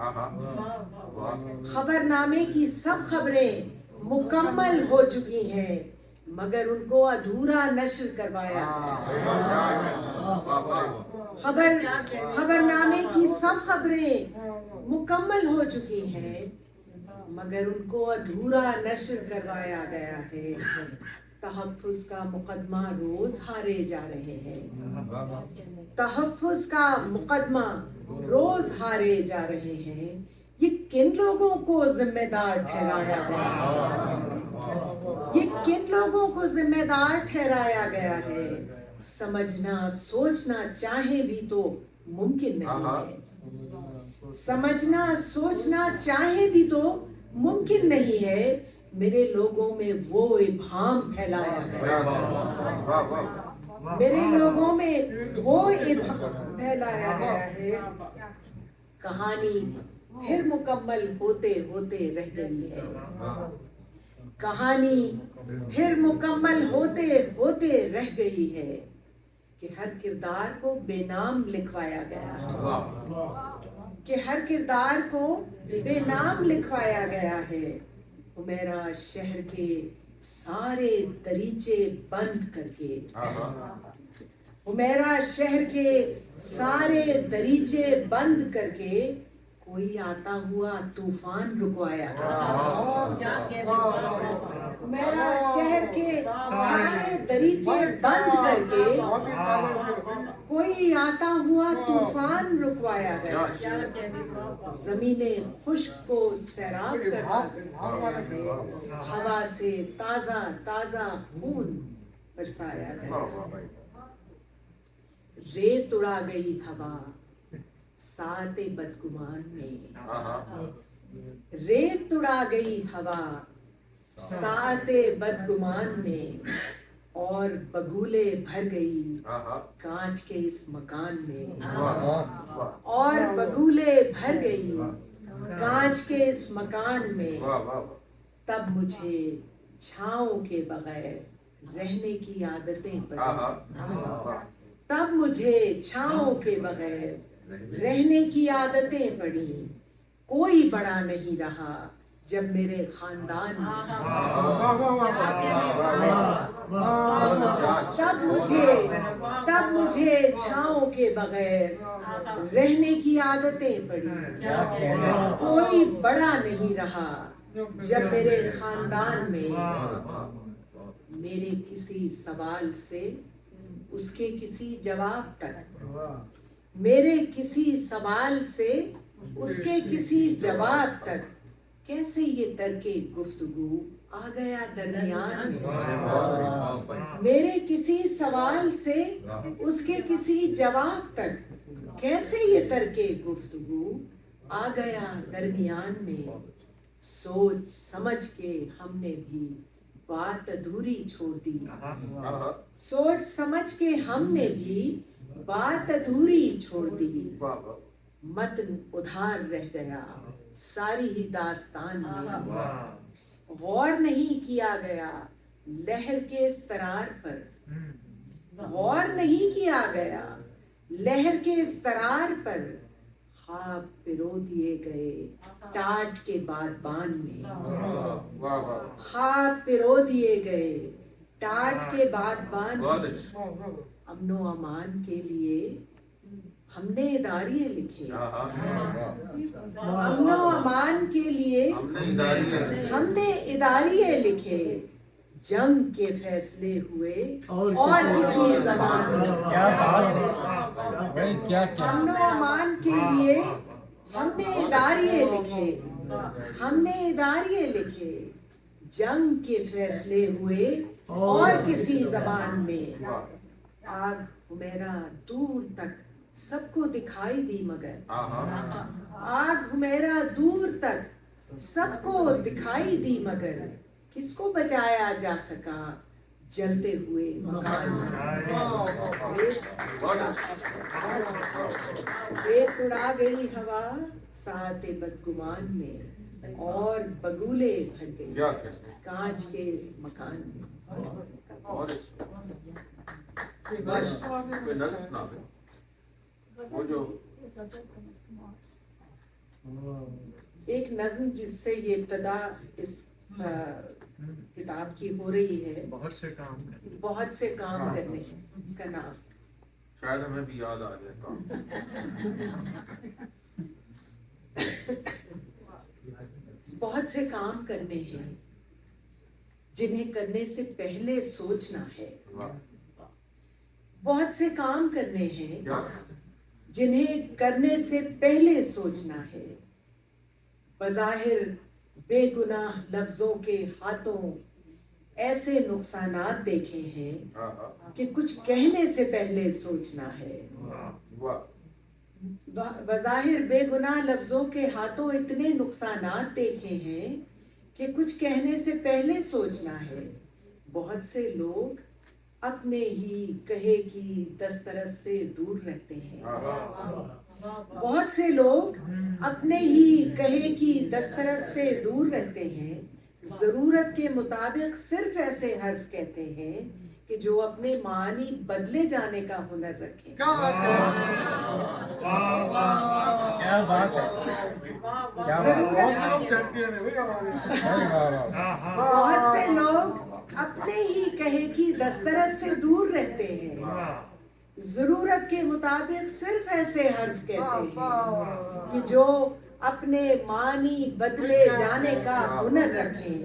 खबरनामे की सब खबरें मुकम्मल हो चुकी हैं, मगर उनको अधूरा नश्र करवाया। खबरनामे की सब खबरें मुकम्मल हो चुकी हैं, मगर उनको अधूरा नश्र करवाया गया है। तहफ़्फ़ुज़ का मुकदमा रोज हारे जा रहे हैं। तहफ़्फ़ुज़ का मुकदमा रोज हारे जा रहे हैं। ये किन लोगों को जिम्मेदार ठहराया गया? ये किन लोगों को जिम्मेदार ठहराया गया है? समझना सोचना चाहे भी तो मुमकिन नहीं है। समझना सोचना चाहे भी तो मुमकिन नहीं है। मेरे लोगों में वो इब्हाम फैलाया गया। मेरे लोगों में वो इब्हाम फैलाया गया है। कहानी फिर मुकम्मल होते होते रह गई है। कहानी फिर मुकम्मल होते होते रह गई है कि हर किरदार को बेनाम लिखवाया गया है। कि हर किरदार को बेनाम लिखवाया गया है। हुमैरा शहर के सारे दरीचे बंद करके, हुमैरा शहर के सारे दरीचे बंद करके कोई आता हुआ तूफान रुकवाया। हुमैरा शहर के सारे दरीचे बंद करके कोई आता हुआ तूफान रुकवाया गया। जमीनें खुश्क को सैराब कर हवा से ताजा ताजा खून बरसाया गया। रेत उड़ा गई हवा साते बदगुमान में। रेत उड़ा गई हवा साते बदगुमान में, और बगुले भर गई कांच के इस मकान में। और बगुले भर गई कांच के इस मकान में। तब मुझे छाँव के बगैर रहने की आदतें पड़ी। तब मुझे छाँव के बगैर रहने की आदतें पड़ी। कोई बड़ा नहीं रहा जब मेरे खानदान में। तब मुझे छाँव के बगैर रहने की आदतें पड़ी। कोई बड़ा नहीं रहा जब मेरे खानदान में। मेरे किसी सवाल से उसके किसी जवाब तक, मेरे किसी सवाल से उसके किसी जवाब तक कैसे ये तर्के गुफ्तगू आ गया दरमियान में। मेरे किसी सवाल से उसके किसी जवाब तक कैसे ये तर्के गुफ्तगू आ गया दरमियान में। सोच समझ के हमने भी बात अधूरी छोड़ दी। सोच समझ के हमने भी बात अधूरी छोड़ दी। मतन उधार रह गया सारी ही दास्तान में। गौर नहीं किया गया लहर के इस तरार पर। गौर नहीं किया गया लहर के इस तरार पर। ख्वाब पिरो दिए गए टाट के बादबान में। ख्वाब पिरो दिए गए टाट के बादबान में। अमनो अमान के लिए हमने इदारिये लिखे। अमनो अमान के लिए हमने इदारिये लिखे। जंग के फैसले हुए और किसी ज़बान में। क्या बात है, क्या क्या। अमनो अमान के लिए हमने इदारिये लिखे। हमने इदारिये लिखे। जंग के फैसले हुए और किसी ज़बान में। आग हुमैरा दूर तक सबको दिखाई दी मगर। आग हुमैरा दूर तक सबको दिखाई दी मगर। किसको बचाया जा सका जलते हुए मकान से। रेत उड़ा गई हवा साते बदगुमान में, और बगुले भर गए कांच के इस मकान में। एक नज्म जिससे ये इब्तदा इस किताब की हो रही है, बहुत से काम करते बहुत से काम करने हैं, इसका नाम। शायद हमें भी याद आ गया काम। बहुत से काम करने हैं जिन्हें करने से पहले सोचना है। बहुत से काम करने हैं क्या? जिन्हें करने से पहले सोचना है। बज़ाहिर बेगुनाह लफ्जों के हाथों ऐसे नुकसानात देखे हैं कि कुछ कहने से पहले सोचना है। वाह। बज़ाहिर बेगुनाह लफ्जों के हाथों इतने नुकसानात देखे हैं कि कुछ कहने से पहले सोचना है। बहुत से लोग अपने ही कहे की दस्तरस से दूर रहते हैं। बहुत से लोग अपने ही कहे की दस्तरस से दूर रहते हैं। जरूरत के मुताबिक सिर्फ ऐसे हर्फ कहते हैं कि जो अपने मानी बदले जाने का हुनर रखें। क्या बात है, क्या बात है। बहुत से लोग चैंपियन है भाई हमारे। अरे वाह वाह। बहुत से लोग अपने ही कहे की दस्तरस से दूर रहते हैं। जरूरत के मुताबिक सिर्फ ऐसे हर्फ कहते हैं कि जो अपने मानी बदले जाने का हुनर रखें,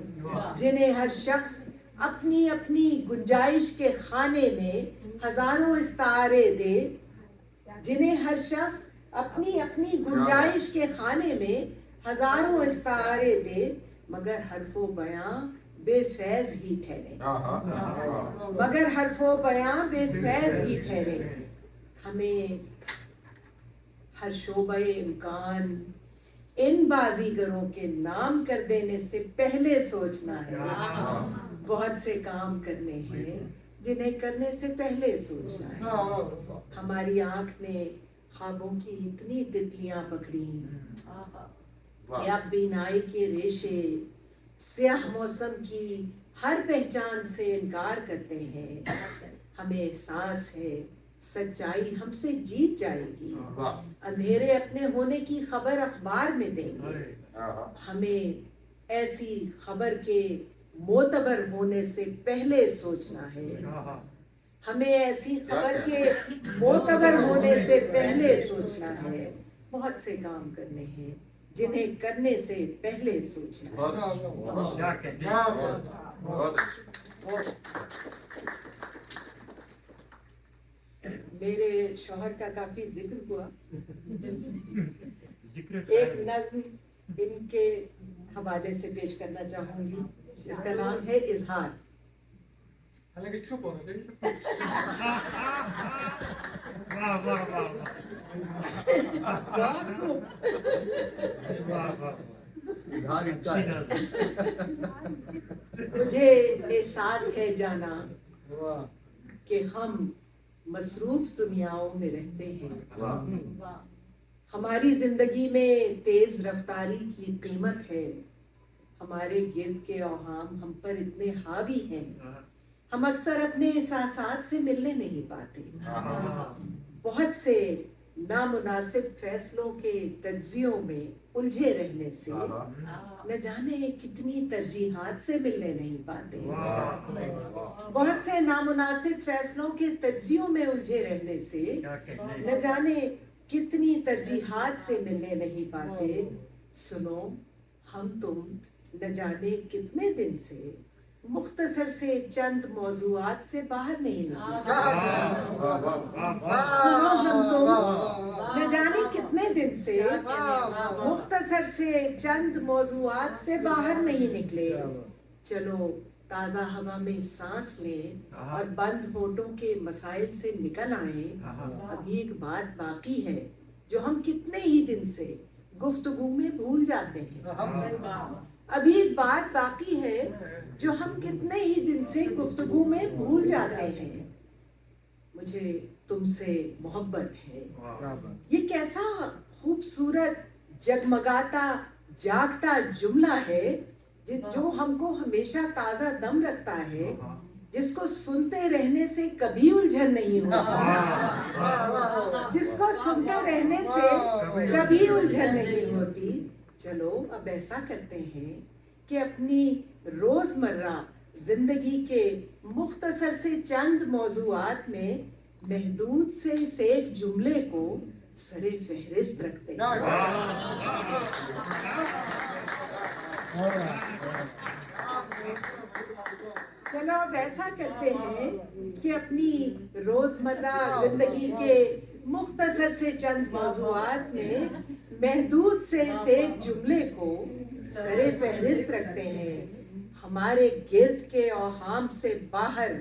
जिन्हें हर शख्स अपनी अपनी गुंजाइश के खाने में हजारों इस्तारे दे, जिन्हें हर शख्स अपनी अपनी गुंजाइश के खाने में हजारों इस्तारे दे, मगर हरफो बयां बेफैज ही ठहरे। मगर हरफो बयां बेफैज ही ठहरे। हमें हर शोबे इम्कान इन बाजीगरों के नाम कर देने से पहले सोचना है। बहुत से काम करने हैं जिन्हें करने से पहले सोचना है। हमारी आंख ने ख्वाबों की इतनी तितलियां पकड़ी कि अब बीनाई के रेशे स्याह मौसम की हर पहचान से इनकार करते हैं। हमें एहसास है सच्चाई हमसे जीत जाएगी। अंधेरे अपने होने की खबर अखबार में देंगे। हमें ऐसी खबर के मोतबर होने से पहले सोचना है। हमें ऐसी खबर के मोतबर होने से पहले सोचना है। बहुत से काम करने हैं जिन्हें करने से पहले सोचना है। क्या कहते हैं। बहुत अच्छा। मेरे शौहर का काफी जिक्र हुआ। जिक्र एक नज्म इनके हवाले से पेश करना चाहूंगी, जिसका नाम है इजहार। हालांकि चुप होना चाहिए। वाह वाह वाह वाह वाह। मुझे एहसास है जाना कि हम मसरूफ दुनियाओं में रहते हैं। हमारी जिंदगी में तेज रफ्तारी की कीमत है। हमारे गिर्द के औहाम हम पर इतने हावी हैं, हम अक्सर अपने एहसासात से मिलने नहीं पाते। बहुत से नामुनासिब फैसलों के तज्जियों में उलझे रहने से न जाने कितनी तरजीहात से मिलने नहीं पाते। बहुत से नामुनासिब फैसलों के तज्जियों में उलझे रहने से न जाने कितनी तरजीहात से मिलने नहीं पाते। सुनो, हम तुम न जाने कितने दिन से मुख्तसर से चंद मौजूआत से बाहर नहीं निकले। सुनो, हम तुम न जाने कितने दिन से मुख्तसर से चंद मौजूआत से बाहर नहीं निकले। चलो ताज़ा हवा में सांस लें और बंद होठों के मसाइल से निकल आए। अभी एक बात बाकी है जो हम कितने ही दिन से गुफ्तगू में भूल जाते हैं। अभी एक बात बाकी है जो हम कितने ही दिन से गुफ्तगू में भूल जाते हैं। मुझे तुमसे मोहब्बत है। ये कैसा खूबसूरत जगमगाता जागता जुमला है जो हमको हमेशा ताज़ा दम रखता है, जिसको सुनते रहने से कभी उलझन नहीं होती, जिसको सुनते रहने से कभी उलझन नहीं होती। चलो अब ऐसा करते हैं کہ اپنی روزمرہ زندگی کے مختصر سے چند موضوعات میں محدود سے اس ایک جملے کو سر فہرست رکھتے ہیں. چلو اب ایسا کرتے ہیں کہ اپنی روزمرہ زندگی کے مختصر سے چند موضوعات میں محدود سے اس ایک جملے کو سر فہرست رکھتے ہیں. ہمارے گرد کے اوہام سے باہر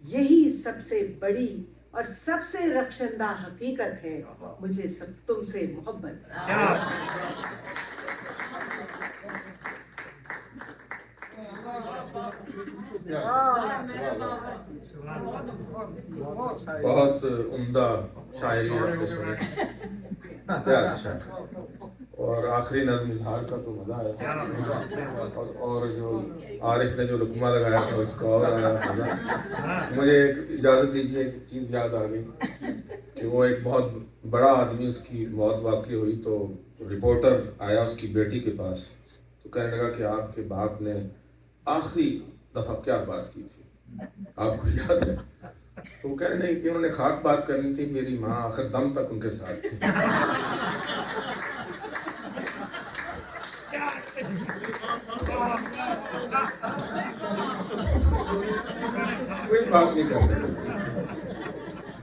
یہی سب سے بڑی اور سب سے رخشندہ حقیقت ہے. مجھے تم سے محبت. بہت عمدہ شاعری آپ نے سنی، کیا اچھا. اور آخری نظم اظہار کا تو مزہ آیا، اور جو عارف نے جو لقمہ لگایا تھا اس کا اور آیا مزہ. مجھے ایک اجازت دیجیے، ایک چیز یاد آ گئی کہ وہ ایک بہت بڑا آدمی، اس کی موت واقع ہوئی تو رپورٹر آیا اس کی بیٹی کے پاس، تو کہنے لگا کہ آپ کے باپ نے آخری دفعہ کیا بات کی تھی، آپ کو یاد ہے؟ تو وہ کہہ رہے کہ انہوں نے خاک بات کرنی تھی، میری ماں آخر دم تک ان کے ساتھ تھی. کوئی بات نہیں کر سکتے،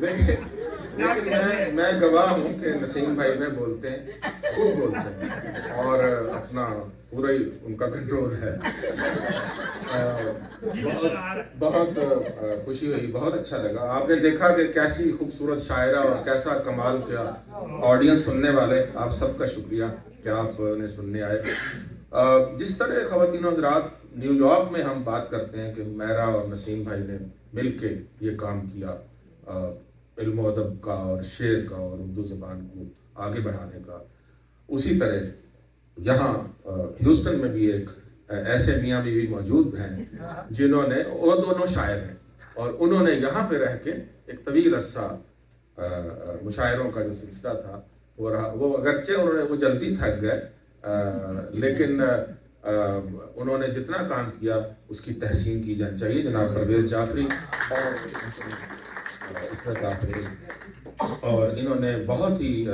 لیکن میں گواہ ہوں کہ نسیم بھائی میں بولتے ہیں، خوب بولتے ہیں، اور اپنا پورا ہی ان کا کنٹرول ہے. بہت خوشی ہوئی، بہت اچھا لگا. آپ نے دیکھا کہ کیسی خوبصورت شاعرہ اور کیسا کمال کیا آڈینس سننے والے. آپ سب کا شکریہ کہ آپ نے سننے آئے. جس طرح خواتین و حضرات نیو یارک میں ہم بات کرتے ہیں کہ حمیرہ اور نسیم بھائی نے مل کے یہ کام کیا، علم و ادب کا اور شعر کا اور اردو زبان کو آگے بڑھانے کا، اسی طرح یہاں ہیوسٹن میں بھی ایک ایسے میاں بیوی موجود ہیں جنہوں نے، وہ دونوں شاعر ہیں، اور انہوں نے یہاں پہ رہ کے ایک طویل عرصہ مشاعروں کا جو سلسلہ تھا وہ اگرچہ انہوں نے وہ جلدی تھک گئے، لیکن انہوں نے جتنا کام کیا اس کی تحسین کی جانی چاہیے. جناب پرویز جعفری اور انہوں نے بہت ہی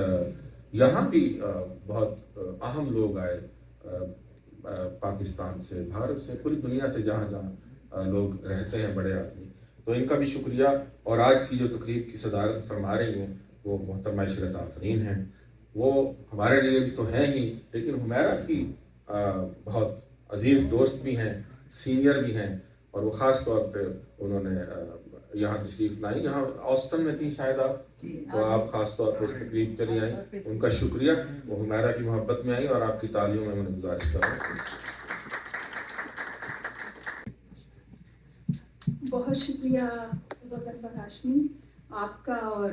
یہاں بھی بہت اہم لوگ آئے پاکستان سے، بھارت سے، پوری دنیا سے، جہاں جہاں لوگ رہتے ہیں بڑے آدمی، تو ان کا بھی شکریہ. اور آج کی جو تقریب کی صدارت فرما رہی ہیں وہ محترمہ عشرت آفرین ہیں. وہ ہمارے لیے تو ہیں ہی، لیکن حمیرہ کی بہت عزیز دوست بھی ہیں، سینئر بھی ہیں، اور وہ خاص طور پہ انہوں نے یہاں تشریف لائی. یہاں آسٹن میں تھی شاید آپ، تو آپ خاص طور پہ اس تقریب کے لیے آئیں. ان کا شکریہ، وہ حمیرہ کی محبت میں آئیں، اور آپ کی تعلیموں میں انہیں گزارش کر رہا ہوں. بہت شکریہ مظفر ہاشمی آپ کا اور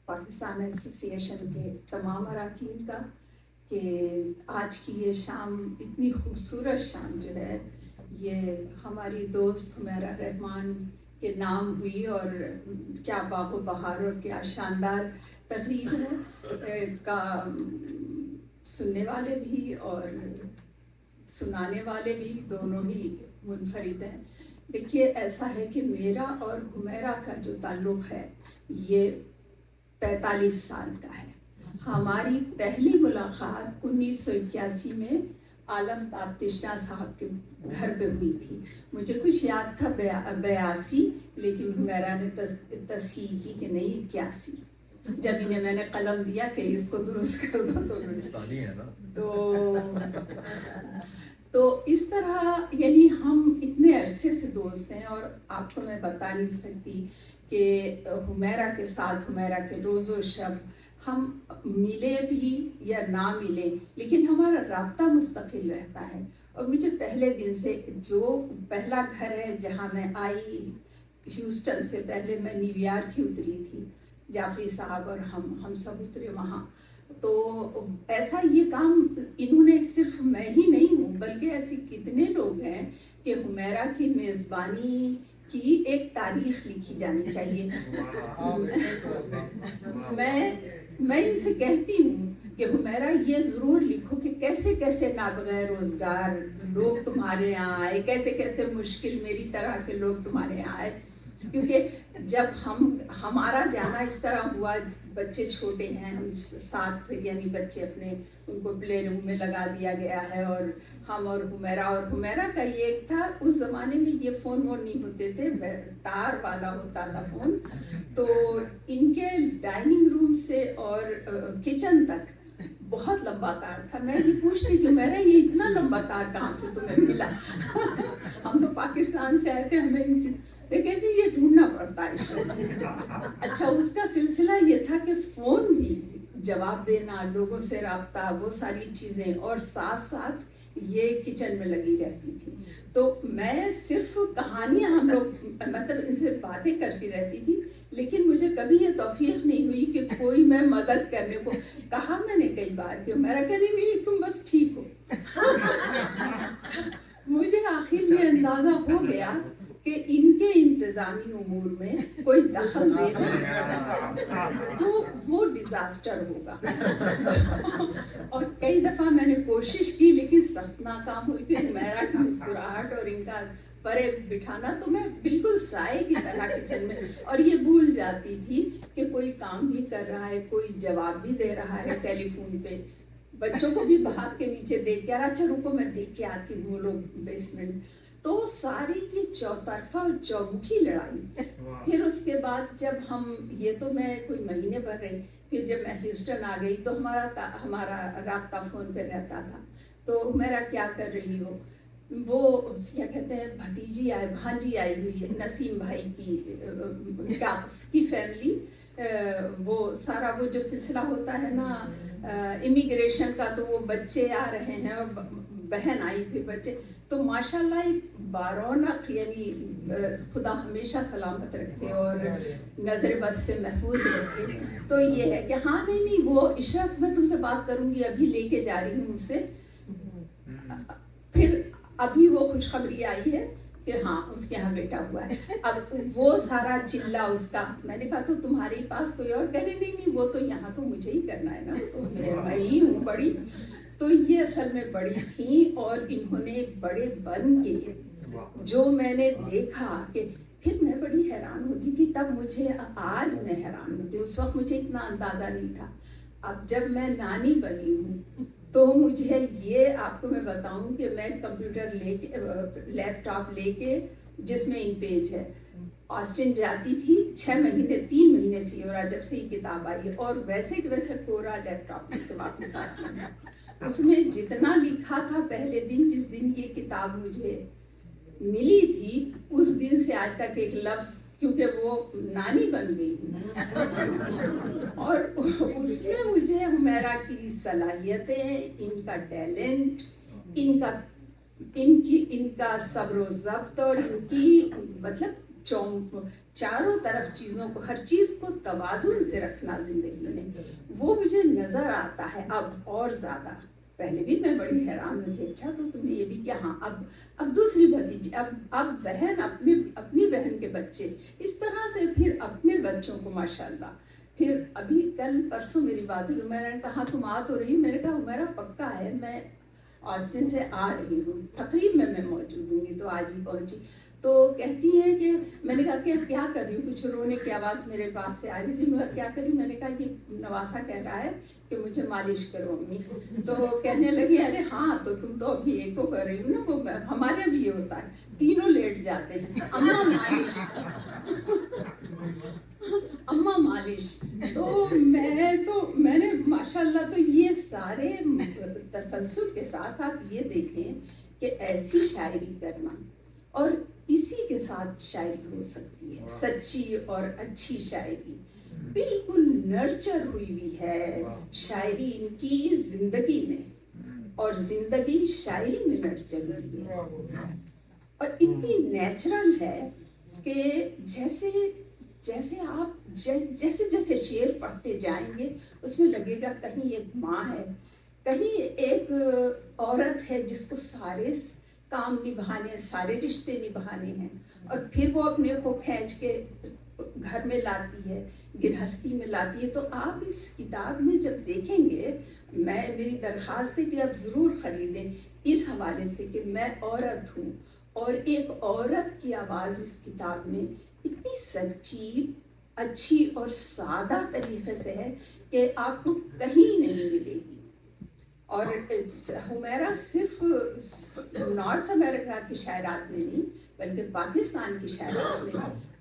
پاکستان ایسوسی ایشن کے تمام اراکین کا، کہ آج کی یہ شام، اتنی خوبصورت شام جو ہے، یہ ہماری دوست حمیرہ رحمان کے نام ہوئی، اور کیا باغ و بہار اور کیا شاندار تقریب ہے کا سننے والے بھی اور سنانے والے بھی دونوں ہی منفرد ہیں. دیکھیے ایسا ہے کہ میرا اور حمیرہ کا جو تعلق ہے یہ 45 سال کا ہے. ہماری پہلی ملاقات 1981 میں عالم تابتشنا صاحب کے گھر پہ ہوئی تھی. مجھے کچھ یاد تھا 82، لیکن حمیرہ نے تصحیح کی کہ نہیں 81. جب انہیں میں نے قلم دیا کہ اس کو درست کر دو تو اس طرح یعنی ہم اتنے عرصے سے دوست ہیں، اور آپ کو میں بتا نہیں سکتی کہ حمیرہ کے ساتھ، حمیرہ کے روز و شب ہم ملے بھی یا نہ ملے، لیکن ہمارا رابطہ مستقل رہتا ہے. اور مجھے پہلے دن سے، جو پہلا گھر ہے جہاں میں آئی ہیوسٹن سے پہلے، میں نیو یارک ہی اتری تھی، جعفری صاحب اور ہم سب اترے وہاں. تو ایسا یہ کام انہوں نے، صرف میں ہی نہیں ہوں بلکہ ایسے کتنے لوگ ہیں کہ حمیرہ کی میزبانی کی ایک تاریخ لکھی جانی چاہیے. میں ان سے کہتی ہوں कि हुमैरा ये ज़रूर लिखो कि कैसे कैसे नाबगैर रोज़गार लोग तुम्हारे यहाँ आए, कैसे कैसे मुश्किल मेरी तरह के लोग तुम्हारे यहाँ आए, क्योंकि जब हमारा जाना इस तरह हुआ, बच्चे छोटे हैं, हम साथ यानी बच्चे अपने उनको प्ले रूम में लगा दिया गया है, और हम और हुमैरा का ये था, उस ज़माने में ये फ़ोन वोन नहीं होते थे, तार वाला होता था फ़ोन, तो इनके डाइनिंग रूम से और किचन तक बहुत लंबा तार था। मैं ये पूछ रही थी, मेरा ये इतना लंबा तार कहाँ से तुम्हें मिला? हम तो पाकिस्तान से आए थे, हमें इन चीज़ कहते ये ढूंढना पड़ता है। अच्छा, उसका सिलसिला ये था कि फ़ोन भी जवाब देना, लोगों से रब्ता, वो सारी चीज़ें, और साथ साथ ये किचन में लगी रहती थी। तो मैं सिर्फ कहानियाँ, हम लोग मतलब इनसे बातें करती रहती थी, लेकिन मुझे कभी ये तौफीक नहीं हुई कि कोई मैं मदद करने को। कहा मैंने कई बार कि मेरा कह नहीं तुम बस ठीक हो। मुझे आखिर में अंदाज़ा हो गया कि इनके इंतज़ामी उमूर में कोई दखल दे तो वो डिज़ास्टर होगा। और कई दफ़ा मैंने कोशिश की, लेकिन सख्त नाकाम हुई। फिर हुमैरा की मुस्कुराहट और इनका परे बिठाना, तो मैं बिल्कुल साए की तरह किचन में, और ये भूल जाती थी कि कोई काम भी कर रहा है, कोई जवाब भी दे रहा है टेलीफोन पे। बच्चों को भी भाग के नीचे देख के, अच्छा रुको मैं देख के आती हूँ, वो लोग बेसमेंट। तो सारी ये चौतरफा और चौमुखी लड़ाई। फिर उसके बाद जब हम, ये तो मैं कोई महीने भर रही, फिर जब मैं ह्यूस्टन आ गई तो हमारा राब्ता फ़ोन पे रहता था। तो मेरा क्या कर रही हो, वो क्या कहते हैं, भांजी आई हुई है नसीम भाई की फैमिली, वो सारा वो जो सिलसिला होता है ना इमिग्रेशन का, तो वो बच्चे आ रहे हैं, और बहन आई फिर बच्चे, तो माशाल्लाह एक बारौनक, यानी खुदा हमेशा सलामत रखे और नज़र बस से महफूज रखे। तो ये है कि हाँ नहीं वो इशरत, मैं तुमसे बात करूँगी, अभी लेके जा रही हूँ उसे। फिर अभी वो खुशखबरी आई है कि हाँ उसके यहाँ बेटा हुआ है। अब वो सारा चिल्ला उसका, मैंने कहा तो तुम्हारे पास कोई और? कह रहे नहीं वो तो यहाँ तो मुझे ही करना है ना, तो मैं ही हूँ बड़ी। तो ये असल में बड़ी थी, और इन्होंने बड़े बन के जो मैंने देखा कि फिर मैं बड़ी हैरान होती थी। तब मुझे, आज मैं हैरान होती, उस वक्त मुझे इतना अंदाज़ा नहीं था। अब जब मैं नानी बनी हूँ तो मुझे ये आपको मैं बताऊं कि मैं कंप्यूटर लेके, लैपटॉप लेके, जिसमें इन पेज है, ऑस्टिन जाती थी 3 महीने से, और जब से ये किताब आई है, और वैसे वैसे कोरा लैपटॉप लेके वापस आती हूँ। उसमें जितना लिखा था पहले दिन, जिस दिन ये किताब मुझे मिली थी, उस दिन से आज तक एक लफ्ज़, क्योंकि वो नानी बन गई और उसमें मुझे हुमैरा की सलाहियतें, इनका टैलेंट, इनका सब्र ज़ब्त, और इनकी मतलब चारों तरफ चीज़ों को, हर चीज़ को तवाज़ुन से रखना ज़िंदगी में, वो मुझे नज़र आता है अब और ज़्यादा। पहले भी मैं बड़ी हैरान हुई थी, अच्छा तो तुमने ये भी क्या? हाँ, अब दूसरी भतीजी, अब बहन, अपनी बहन के बच्चे, इस तरह से फिर अपने बच्चों को माशाल्लाह। फिर अभी कल परसों मेरी बात हुई, मैंने कहा तुम आ तो रही? मैंने कहा मेरा पक्का है, मैं ऑस्टिन से आ रही हूँ, तकरीब में मैं मौजूद हूँगी, तो आज ही पहुँची। तो कहती है कि, मैंने कहा कि क्या कर रही हूँ, कुछ रोने की आवाज़ मेरे पास से आ रही थी। मैं क्या कर रही हूँ? मैंने कहा कि नवासा कह रहा है कि मुझे मालिश करो अम्मी। तो कहने लगी अरे हाँ, तो तुम तो अभी एक को कर रही हो ना, वो हमारे भी ये होता है, तीनों लेट जाते हैं, अम्मा मालिश अम्मा मालिश। तो मैंने माशाल्लाह, तो ये सारे तसलसल के साथ आप ये देखें कि ऐसी शायरी करना, और इसी के साथ शायरी हो सकती है, सच्ची और अच्छी शायरी, बिल्कुल नर्चर हुई हुई है शायरी इनकी जिंदगी में, और जिंदगी शायरी में नर्चर हुई है, और इतनी नेचुरल है कि जैसे आप जैसे शेर पढ़ते जाएंगे, उसमें लगेगा कहीं एक माँ है, कहीं एक औरत है जिसको सारे काम निभाने, सारे रिश्ते निभाने हैं, और फिर वो अपने को खींच के घर में लाती है, गृहस्थी में लाती है। तो आप इस किताब में जब देखेंगे, मेरी दरख्वास्त है कि आप ज़रूर ख़रीदें इस हवाले से कि मैं औरत हूँ, और एक औरत की आवाज़ इस किताब में इतनी सच्ची, अच्छी और सादा तरीक़े से है कि आपको कहीं नहीं मिलेगी। और हुमैरा सिर्फ नॉर्थ अमेरिका की शायरात में नहीं, बल्कि पाकिस्तान की शायरात में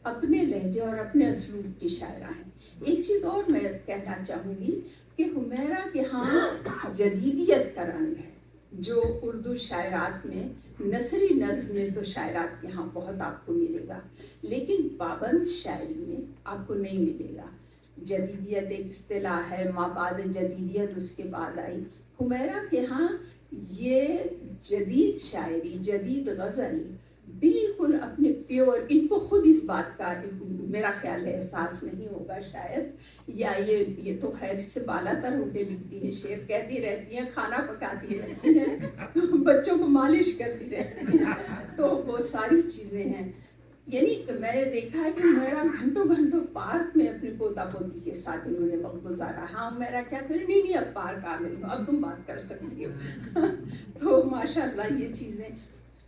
अपने लहजे और अपने असलूब की शायरा हैं। एक चीज़ और मैं कहना चाहूँगी कि हुमैरा के यहाँ जदीदियत का रंग है, जो उर्दू शायरात में, नसरी नज़्म में तो शायरात यहाँ बहुत आपको मिलेगा, लेकिन पाबंद शायरी में आपको नहीं मिलेगा। जदीदियत एक इस्तिलाह है, माबाद जदीदियत उसके बाद आई। हुमैरा के यहाँ ये जदीद शायरी, जदीद गज़ल बिल्कुल अपने प्योर, इनको खुद इस बात का मेरा ख्याल है एहसास नहीं होगा शायद, या ये तो खैर इससे बालातर होके लिखती है, शेर कहती रहती हैं, खाना पकाती रहती हैं, बच्चों को मालिश करती रहती हैं, तो वो सारी चीज़ें हैं। यानी मैंने देखा है कि मेरा घंटों घंटों पार्क में अपने पोता पोती के साथ इन्होंने वक्त गुजारा। हाँ, मेरा क्या करें, नहीं अब पार्क आ गई हूँ, अब तुम बात कर सकती हो। तो माशाल्लाह ये चीज़ें,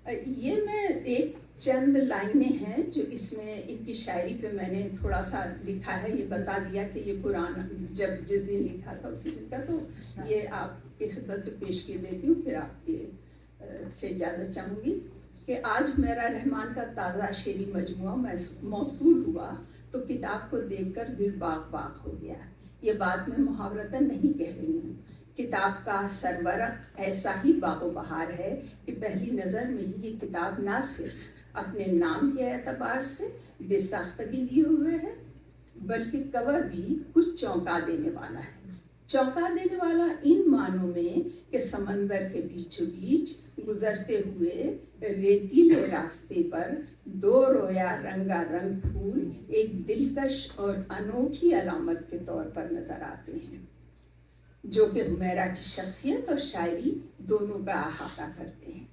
ये मैं एक चंद लाइनें हैं जो इसमें इनकी शायरी पे मैंने थोड़ा सा लिखा है, ये बता दिया कि ये पुराना जब जिस दिन लिखा था उसी दिन का, तो ये आपकी खिदमत में पेश किए देती हूँ, फिर आपके से इजाज़त चाहूँगी कि आज मेरा रहमान का ताज़ा शेरी मजमुआ मौसूल हुआ तो किताब को देखकर दिल बाग बाग हो गया। ये बात मैं मुहावरतन नहीं कह रही हूँ, किताब का सरवरक ऐसा ही बागो बहार है कि पहली नज़र में ही ये किताब ना सिर्फ अपने नाम के एतबार से बेसाख्तगी लिए हुए है, बल्कि कवर भी कुछ चौंका देने वाला है। चौंका देने वाला इन मानों में कि समंदर के बीचों बीच गुजरते हुए रेतीले रास्ते पर दो रोया रंगा रंग फूल एक दिलकश और अनोखी अलामत के तौर पर नजर आते हैं, जो कि हुमैरा की शख्सियत और शायरी दोनों का अहाता करते हैं।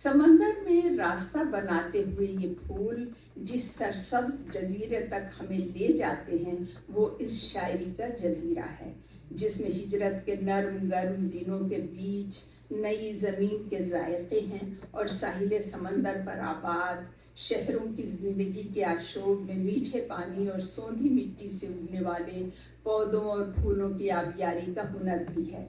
समंदर में रास्ता बनाते हुए ये फूल जिस सरसब्ज जजीरे तक हमें ले जाते हैं, वो इस शायरी का जजीरा है, जिसमें हिजरत के नरम गर्म दिनों के बीच नई ज़मीन के जायके हैं और साहिल समंदर पर आबाद शहरों की ज़िंदगी के आशोब में मीठे पानी और सोंधी मिट्टी से उगने वाले पौधों और फूलों की आबियारी का हुनर भी है।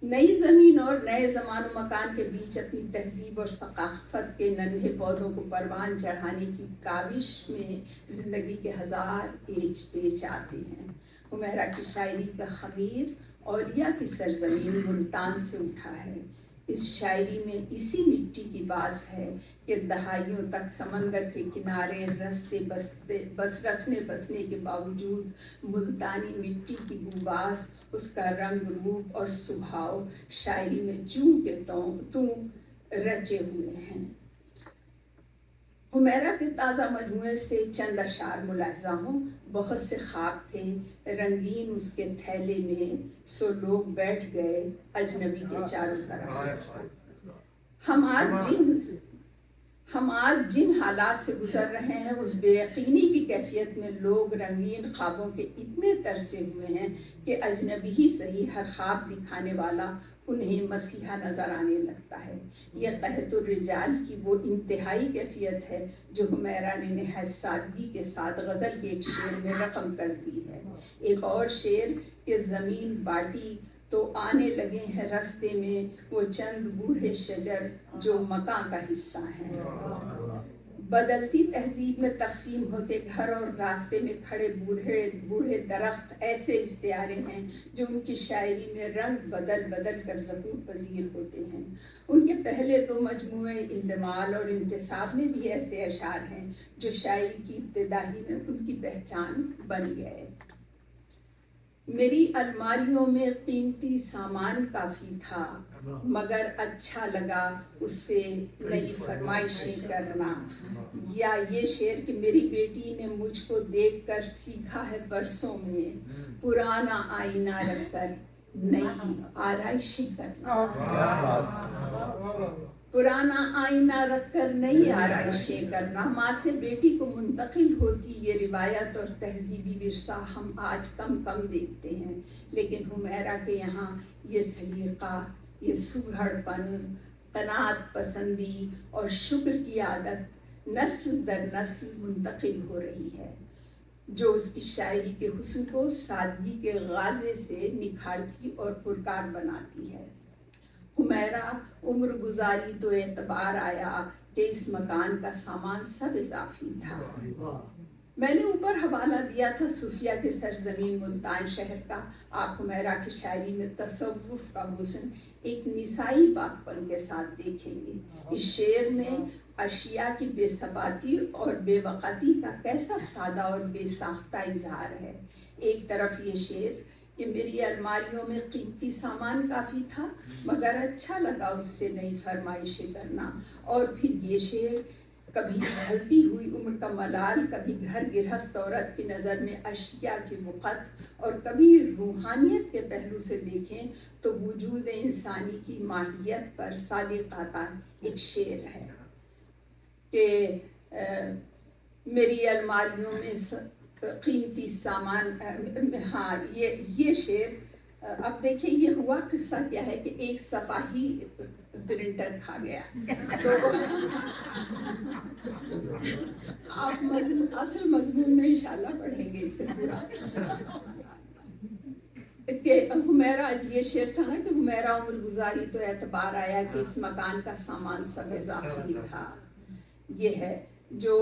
नई ज़मीन और नए ज़मान मकान के बीच अपनी तहजीब और सकाफत के नन्हे पौधों को परवान चढ़ाने की काविश में ज़िंदगी के हज़ार पेच पेच आते हैं। हुमैरा की शायरी का खमीर औलिया की सरजमीन मुल्तान से उठा है। इस शायरी में इसी मिट्टी की बास है कि दहाइयों तक समंदर के किनारे रसने बसने के बावजूद मुल्तानी मिट्टी की बुबास, उसका रंग रूप और स्वभाव शायरी में चूं के तू रचे हुए हैं। हुमैरा के ताज़ा मजमुए से चंद अशार मुलाहिज़ा हूँ। बहुत से ख्वाब थे रंगीन उसके थैले में, सो लोग बैठ गए अजनबी के चारों तरफ। हम आज जिन हालात से गुजर रहे हैं, उस बेयकीनी की कैफियत में लोग रंगीन ख्वाबों के इतने तरसे हुए हैं कि अजनबी ही सही हर ख्वाब दिखाने वाला उन्हें मसीहा नज़र आने लगता है। यह कहतुर रिजाल की वो इंतहाई कैफियत है जो हुमैरा ने नहायत सादगी के साथ गज़ल के एक शेर में रकम कर दी है। एक और शेर कि ज़मीन बाटी तो आने लगे हैं रास्ते में वो चंद बूढ़े शजर जो मकान का हिस्सा हैं। बदलती तहजीब में तकसीम होते घर और रास्ते में खड़े बूढ़े दरख्त ऐसे इस्तियारे हैं जो उनकी शायरी में रंग बदल बदल कर ज़हूर पजीर होते हैं। उनके पहले दो मजमूए इंदमाल और इंतसाब में भी ऐसे अशार हैं जो शायरी की इब्तिदाई में उनकी पहचान बन गए। मेरी अलमारियों में कीमती सामान काफ़ी था, मगर अच्छा लगा उससे नई फरमाइशें करना। या ये शेर कि मेरी बेटी ने मुझको देखकर सीखा है बरसों में, पुराना आईना रखकर नई आराइशें करना। पुराना आईना रखकर नई आराइशें करना, माँ से बेटी को मुंतकिल होती ये रिवायत और तहजीबी विरसा हम आज कम देखते हैं, लेकिन हुमैरा के यहाँ ये सलीका, ये सुघड़पन, कनात पसंदी और शुक्र की आदत नस्ल दर नस्ल मुंतकिल हो रही है, जो उसकी शायरी के हुस्न को सादगी के गाजे से निखारती और पुरकार बनाती है। हुमैरा उम्र गुजारी तो एतबार आया कि इस मकान का सामान सब इजाफी था। मैंने ऊपर हवाला दिया था सूफिया के सरजमीन मुल्तान शहर का। आप हुमैरा की शायरी में तसव्वुफ का हुस्न एक निसाई पाकपन के साथ देखेंगे। इस शेर में अशिया की बेसबाती और बेवकती का कैसा सादा और बेसाख्ता इजहार है। एक तरफ ये शेर कि मेरी अलमारियों में कीमती सामान काफ़ी था मगर अच्छा लगा उससे नई फरमाइशें करना, और फिर ये शेर कभी ढलती हुई उम्र का मलाल, कभी घर गृहस्थ औरत की नज़र में अशिया की वक़्त, और कभी रूहानियत के पहलू से देखें तो वजूद इंसानी की माहियत पर सादिकाता एक शेर है कि मेरी अलमारियों में कीमती सामान। हाँ, ये शेर। अब देखिए ये हुआ किस्सा क्या है कि एक सफाही प्रिंटर खा गया, तो आप असल मजमून में इंशाल्लाह पढ़ेंगे इसे पूरा। कि हुमैरा, ये शेर था ना कि हुमैरा उम्र गुजारी तो एतबार आया कि इस मकान का सामान सब इजाफी था। ये है जो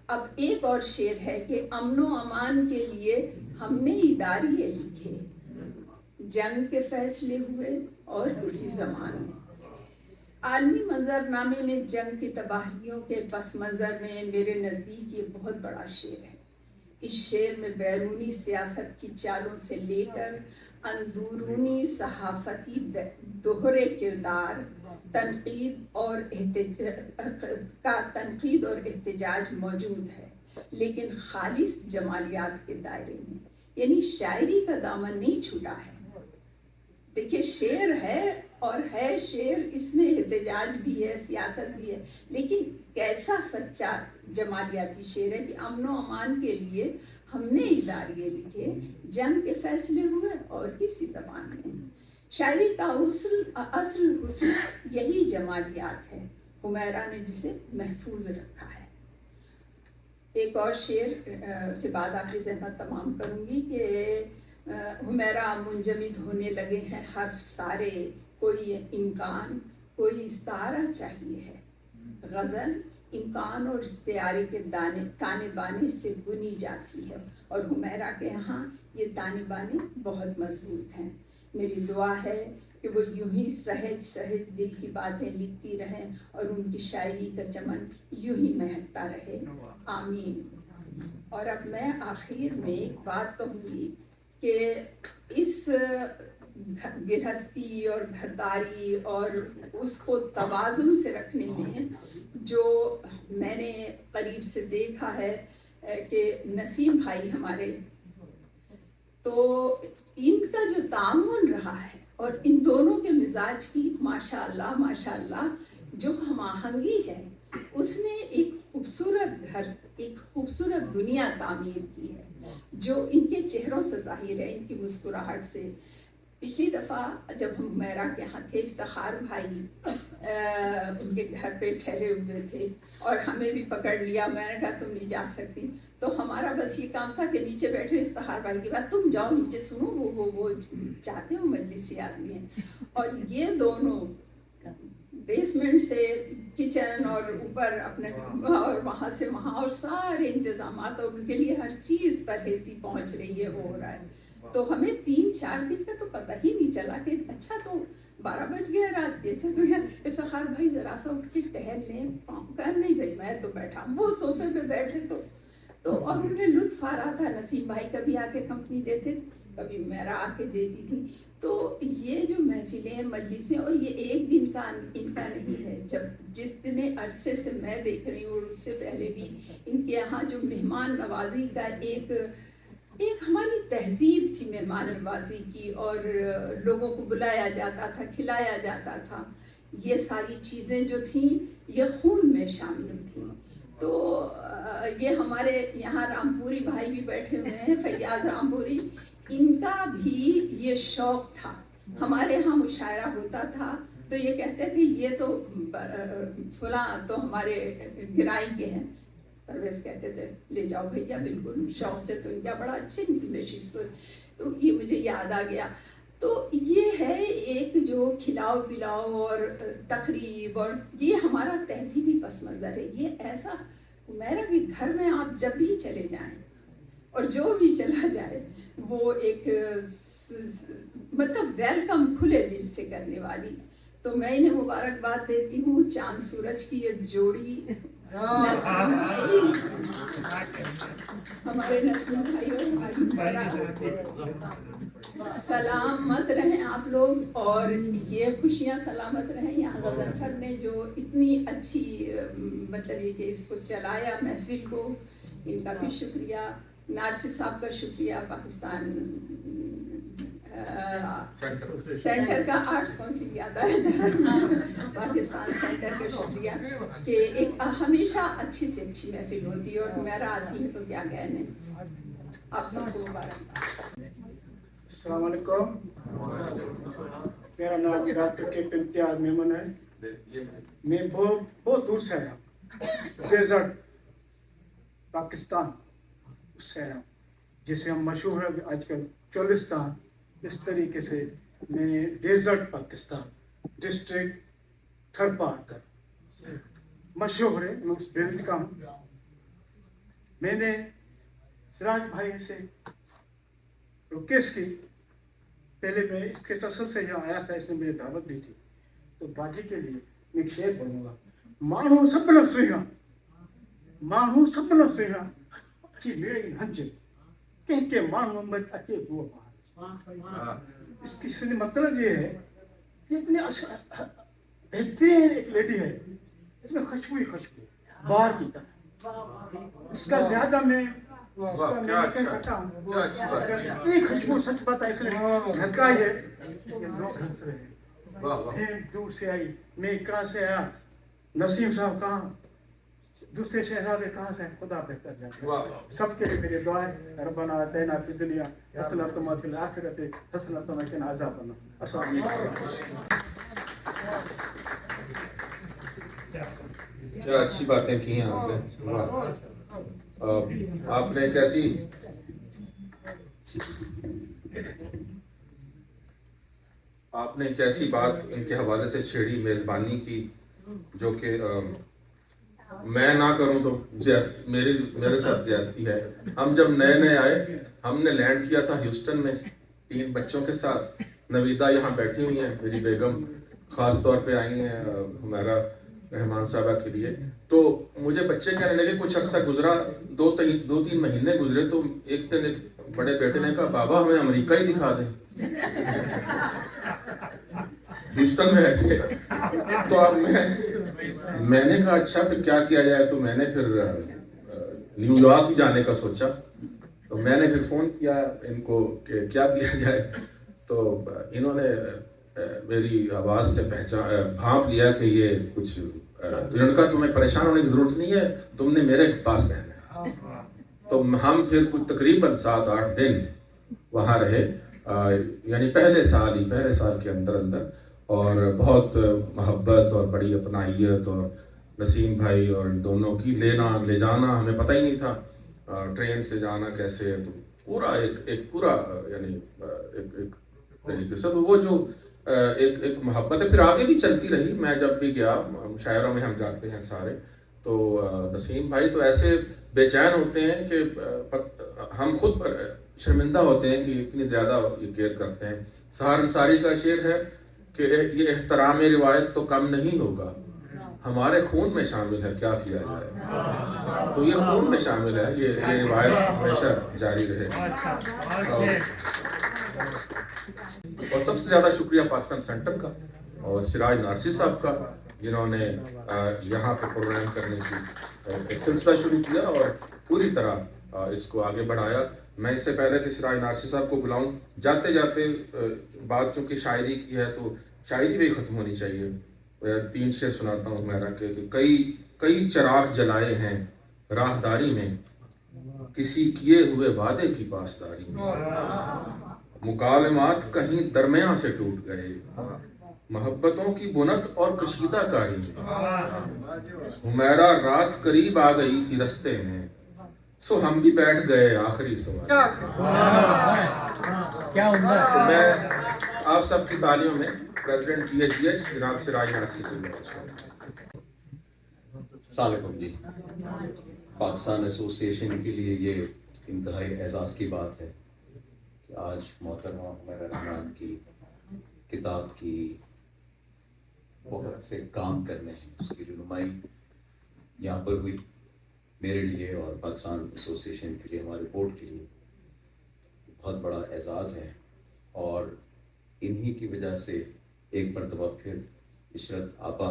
अब एक और शेर है कि अमनो अमान के लिए हमने इदारिये लिखे, जंग के फैसले हुए और किसी ज़मान में। आलमी मंजरनामे में जंग की तबाहियों के पस मंज़र में मेरे नज़दीक ये बहुत बड़ा शेर है। इस शेर में बैरूनी सियासत की चालों से लेकर अंदरूनी सहाफ़ती दोहरे किरदार, तनकीद और एहतजाज मौजूद है, लेकिन खालिस जमालियात के दायरे में, यानी शायरी का दामन नहीं छूटा है। देखिए शेर है और है शेर, इसमें एहतजाज भी है, सियासत भी है, लेकिन कैसा सच्चा जमालियाती शेर है कि अमनो अमान के लिए हमने इदारिये लिखे, जंग के फैसले हुए और किसी ज़बान में। शायरी का असल हुस्न यही जमालियात है, हुमैरा ने जिसे महफूज रखा है। एक और शेर के बाद आपकी ज़हमत तमाम करूँगी कि हुमैरा मुंजमिद होने लगे हैं हर्फ सारे, कोई इम्कान कोई इस्तारा चाहिए है। गज़ल इम्कान और इस्तियारे के ताने बाने से बुनी जाती है, और हुमैरा के यहाँ ये ताने बाने बहुत मजबूत हैं। मेरी दुआ है कि वो यूं ही सहज सहज दिल की बातें लिखती रहें और उनकी शायरी का चमन यूं ही महकता रहे, आमीन। और अब मैं आखिर में एक बात कहूँगी कि इस गृहस्थी और घरदारी और उसको तवाज़ुन से रखने में जो मैंने करीब से देखा है कि नसीम भाई हमारे, तो इनका जो तामुन रहा है और इन दोनों के मिजाज की माशाअल्लाह जो हमाहंगी है, उसने एक खूबसूरत घर, एक खूबसूरत दुनिया तामीर की है, जो इनके चेहरों से जाहिर है, इनकी मुस्कुराहट से। पिछली दफ़ा जब हम हुमैरा के यहाँ थे, इफ्तिखार भाई उनके घर पे ठहरे हुए थे और हमें भी पकड़ लिया। मैंने कहा तुम नहीं जा सकती, तो हमारा बस ये काम था कि नीचे बैठे इफ्तिखार भाई की बात, तुम जाओ नीचे सुनो, वो चाहते हो मजलिसी आदमी है। और ये दोनों बेसमेंट से किचन और ऊपर अपने और वहाँ से वहाँ और सारे इंतजामात, और उनके लिए हर चीज़ परहेज़ी पहुँच रही है, हो रहा है। तो हमें 3-4 दिन का तो पता ही नहीं चला कि अच्छा तो 12 बज गया रात के। चलो यार इफ्तिखार भाई ज़रा सा उठ के टहल लें, कर नहीं भाई मैं तो बैठा, वो सोफे पे बैठे तो और उन्हें लुत्फ़ आ रहा था। नसीम भाई कभी आके कंपनी देते, कभी मेरा आके देती थी। तो ये जो महफिलें मजलिसें, और ये एक दिन का इनका नहीं है, जब जितने अरसे से मैं देख रही हूँ और उससे पहले भी इनके यहाँ जो मेहमान नवाजी का एक हमारी तहजीब थी मेहमान नवाजी की, और लोगों को बुलाया जाता था, खिलाया जाता था। ये सारी चीज़ें जो थीं ये खून में शामिल थीं। तो ये हमारे यहाँ रामपुरी भाई भी बैठे हुए हैं, फैयाज रामपुरी, इनका भी ये शौक़ था। हमारे यहाँ मुशायरा होता था तो ये कहते थे ये तो फलां तो हमारे गिराई के हैं। परवेज़ कहते थे ले जाओ भैया, बिल्कुल शौक़ से, तो इनका बड़ा अच्छे नशीस। तो ये मुझे याद आ गया। तो ये है एक जो खिलाओ पिलाओ और तकरीब, और ये हमारा तहजीबी पस मंज़र है। ये ऐसा मेरा कि घर में आप जब भी चले जाएं और जो भी चला जाए वो एक मतलब वेलकम खुले दिल से करने वाली। तो मैं इन्हें मुबारकबाद देती हूँ। चांद सूरज की ये जोड़ी, नसीम भाई, हमारे नसीम भाई और भाई, सलामत रहें आप लोग, और ये खुशियाँ सलामत रहें। यहाँ गज़नफर ने जो इतनी अच्छी मतलब ये कि इसको चलाया महफिल को, इनका भी शुक्रिया। नारसी साहब का शुक्रिया, पाकिस्तान सेंटर का आर्ट्स काउंसिल याद आया जरा, पाकिस्तान सेंटर का शुक्रिया कि एक हमेशा अच्छी से अच्छी महफिल होती है, और मेरा आती है तो क्या कहने। आप सबको मुबारक। अस्सलाम वालेकुम। मेरा नाम डॉक्टर के इम्तियाज मेमन है। मैं बहुत दूर से आया, डेजर्ट पाकिस्तान उससे आया, जिसे हम मशहूर है आजकल चोलिस्तान। इस तरीके से मैं डेजर्ट पाकिस्तान डिस्ट्रिक्ट थरपारकर मशहूर है, मैं उस बेल्ट का हूँ। मैंने सिराज भाई से रिक्वेस्ट की, पहले मैं इसके तसर से यहाँ आया था, इसने मुझे दावत दी थी, तो बाजी के लिए मैं शेर बोलूँगा। मानू सपना सुहा, मानू सपना सुहा कि मेरी हंज कह के मानू मत अचे वो। इसकी सीधे मतलब ये है कि इतनी बेहतरीन एक लेडी है, इसमें खुशबू ही खुशबू बाहर की तरह। इसका ज्यादा मैं कह सकता हूँ, इतनी खुशबू सच पता इसलिए झलका है। ये लोग हंस रहे हैं, दूर से आई, मैं कहाँ से आया, नसीम साहब कहाँ, दूसरे शहजादे कहाँ से, खुदा बेहतर जाने। सबके लिए मेरी दुआ है, रब्बना आतिना फिद दुनिया हसनतम व फिल आखिरति हसनतम व क़िना अज़ाबन नार। अस्सलाम वालेकुम। क्या अच्छी बातें की हैं आपने। आपने कैसी बात इनके हवाले से छेड़ी, मेज़बानी की, जो कि मैं ना करूं तो मेरे साथ ज्यादती है। हम जब नए आए, हमने लैंड किया था ह्यूस्टन में 3 बच्चों के साथ। नवीदा यहाँ बैठी हुई हैं, मेरी बेगम ख़ास तौर पे आई हैं हमारा रहमान साहबा के लिए। तो मुझे बच्चे कहने लगे, कुछ अर्सा गुजरा, 2-3 महीने गुजरे, तो एक दिन एक बड़े बेटे ने कहा, बाबा हमें अमेरिका ही दिखा दें। ह्यूस्टन में रहते। तो अब मैंने कहा अच्छा फिर क्या किया जाए। तो मैंने फिर न्यूयॉर्क ही जाने का सोचा। तो मैंने फिर फ़ोन किया इनको कि क्या किया जाए। तो इन्होंने मेरी आवाज़ से भांप लिया कि ये कुछ, तो इन्होंने कहा तुम्हें परेशान होने की ज़रूरत नहीं है, तुमने मेरे पास रहना है। तो हम फिर कुछ तकरीबन 7-8 दिन वहाँ रहे, यानी पहले साल के अंदर, और बहुत मोहब्बत और बड़ी अपनाइयत, और नसीम भाई और दोनों की ले जाना हमें पता ही नहीं था, ट्रेन से जाना कैसे, तो पूरा एक पूरा यानी एक तरीके से, तो वो जो एक मोहब्बत है फिर आगे भी चलती रही। मैं जब भी गया, मुशायरों में हम जाते हैं सारे, तो नसीम भाई तो ऐसे बेचैन होते हैं कि हम खुद पर शर्मिंदा होते हैं कि इतनी ज़्यादा ये केयर करते हैं। सहार अंसारी का शेर है कि ये एहतराम रिवायत तो कम नहीं होगा, हमारे खून में शामिल है, क्या किया जाए। तो ये खून में शामिल है, ये रिवायत हमेशा जारी रहे। और सबसे ज़्यादा शुक्रिया पाकिस्तान सेंटर का और सिराज नारसी साहब का, जिन्होंने यहाँ पे प्रोग्राम करने की एक सिलसिला शुरू किया और पूरी तरह इसको आगे बढ़ाया। मैं इससे पहले कि सिराज नारसी साहब को बुलाऊं, जाते जाते बात चूँकि शायरी की है तो शायरी भी ख़त्म होनी चाहिए। 3 शेर सुनाता हूँ हुमैरा के कि कई चराग जलाए हैं राहदारी में, किसी किए हुए वादे की पासदारी में, मुकालमात कहीं दरमियां से टूट गए, मोहब्बतों की बुनत और कशीदा कारी में, हुमैरा रात करीब आ गई थी रस्ते में, सो हम भी बैठ गए आखिरी सवाल। क्या उम्दा तो मैं आप सबकी तालियों में प्रेसिडेंट GHGH जनाब सिराज नकवी से अस्सलामुअलैकुम जी। पाकिस्तान एसोसिएशन के लिए ये इंतहाई एजाज़ की बात है कि आज मोहतरमा हुमैरा रहमान की किताब की बहुत से काम करने हैं, उसकी रुनुमाई यहाँ पर हुई। मेरे लिए और पाकिस्तान एसोसिएशन के लिए, हमारे बोर्ड के लिए बहुत बड़ा एजाज़ है, और इन्हीं की वजह से एक मरतबा फिर इशरत आपा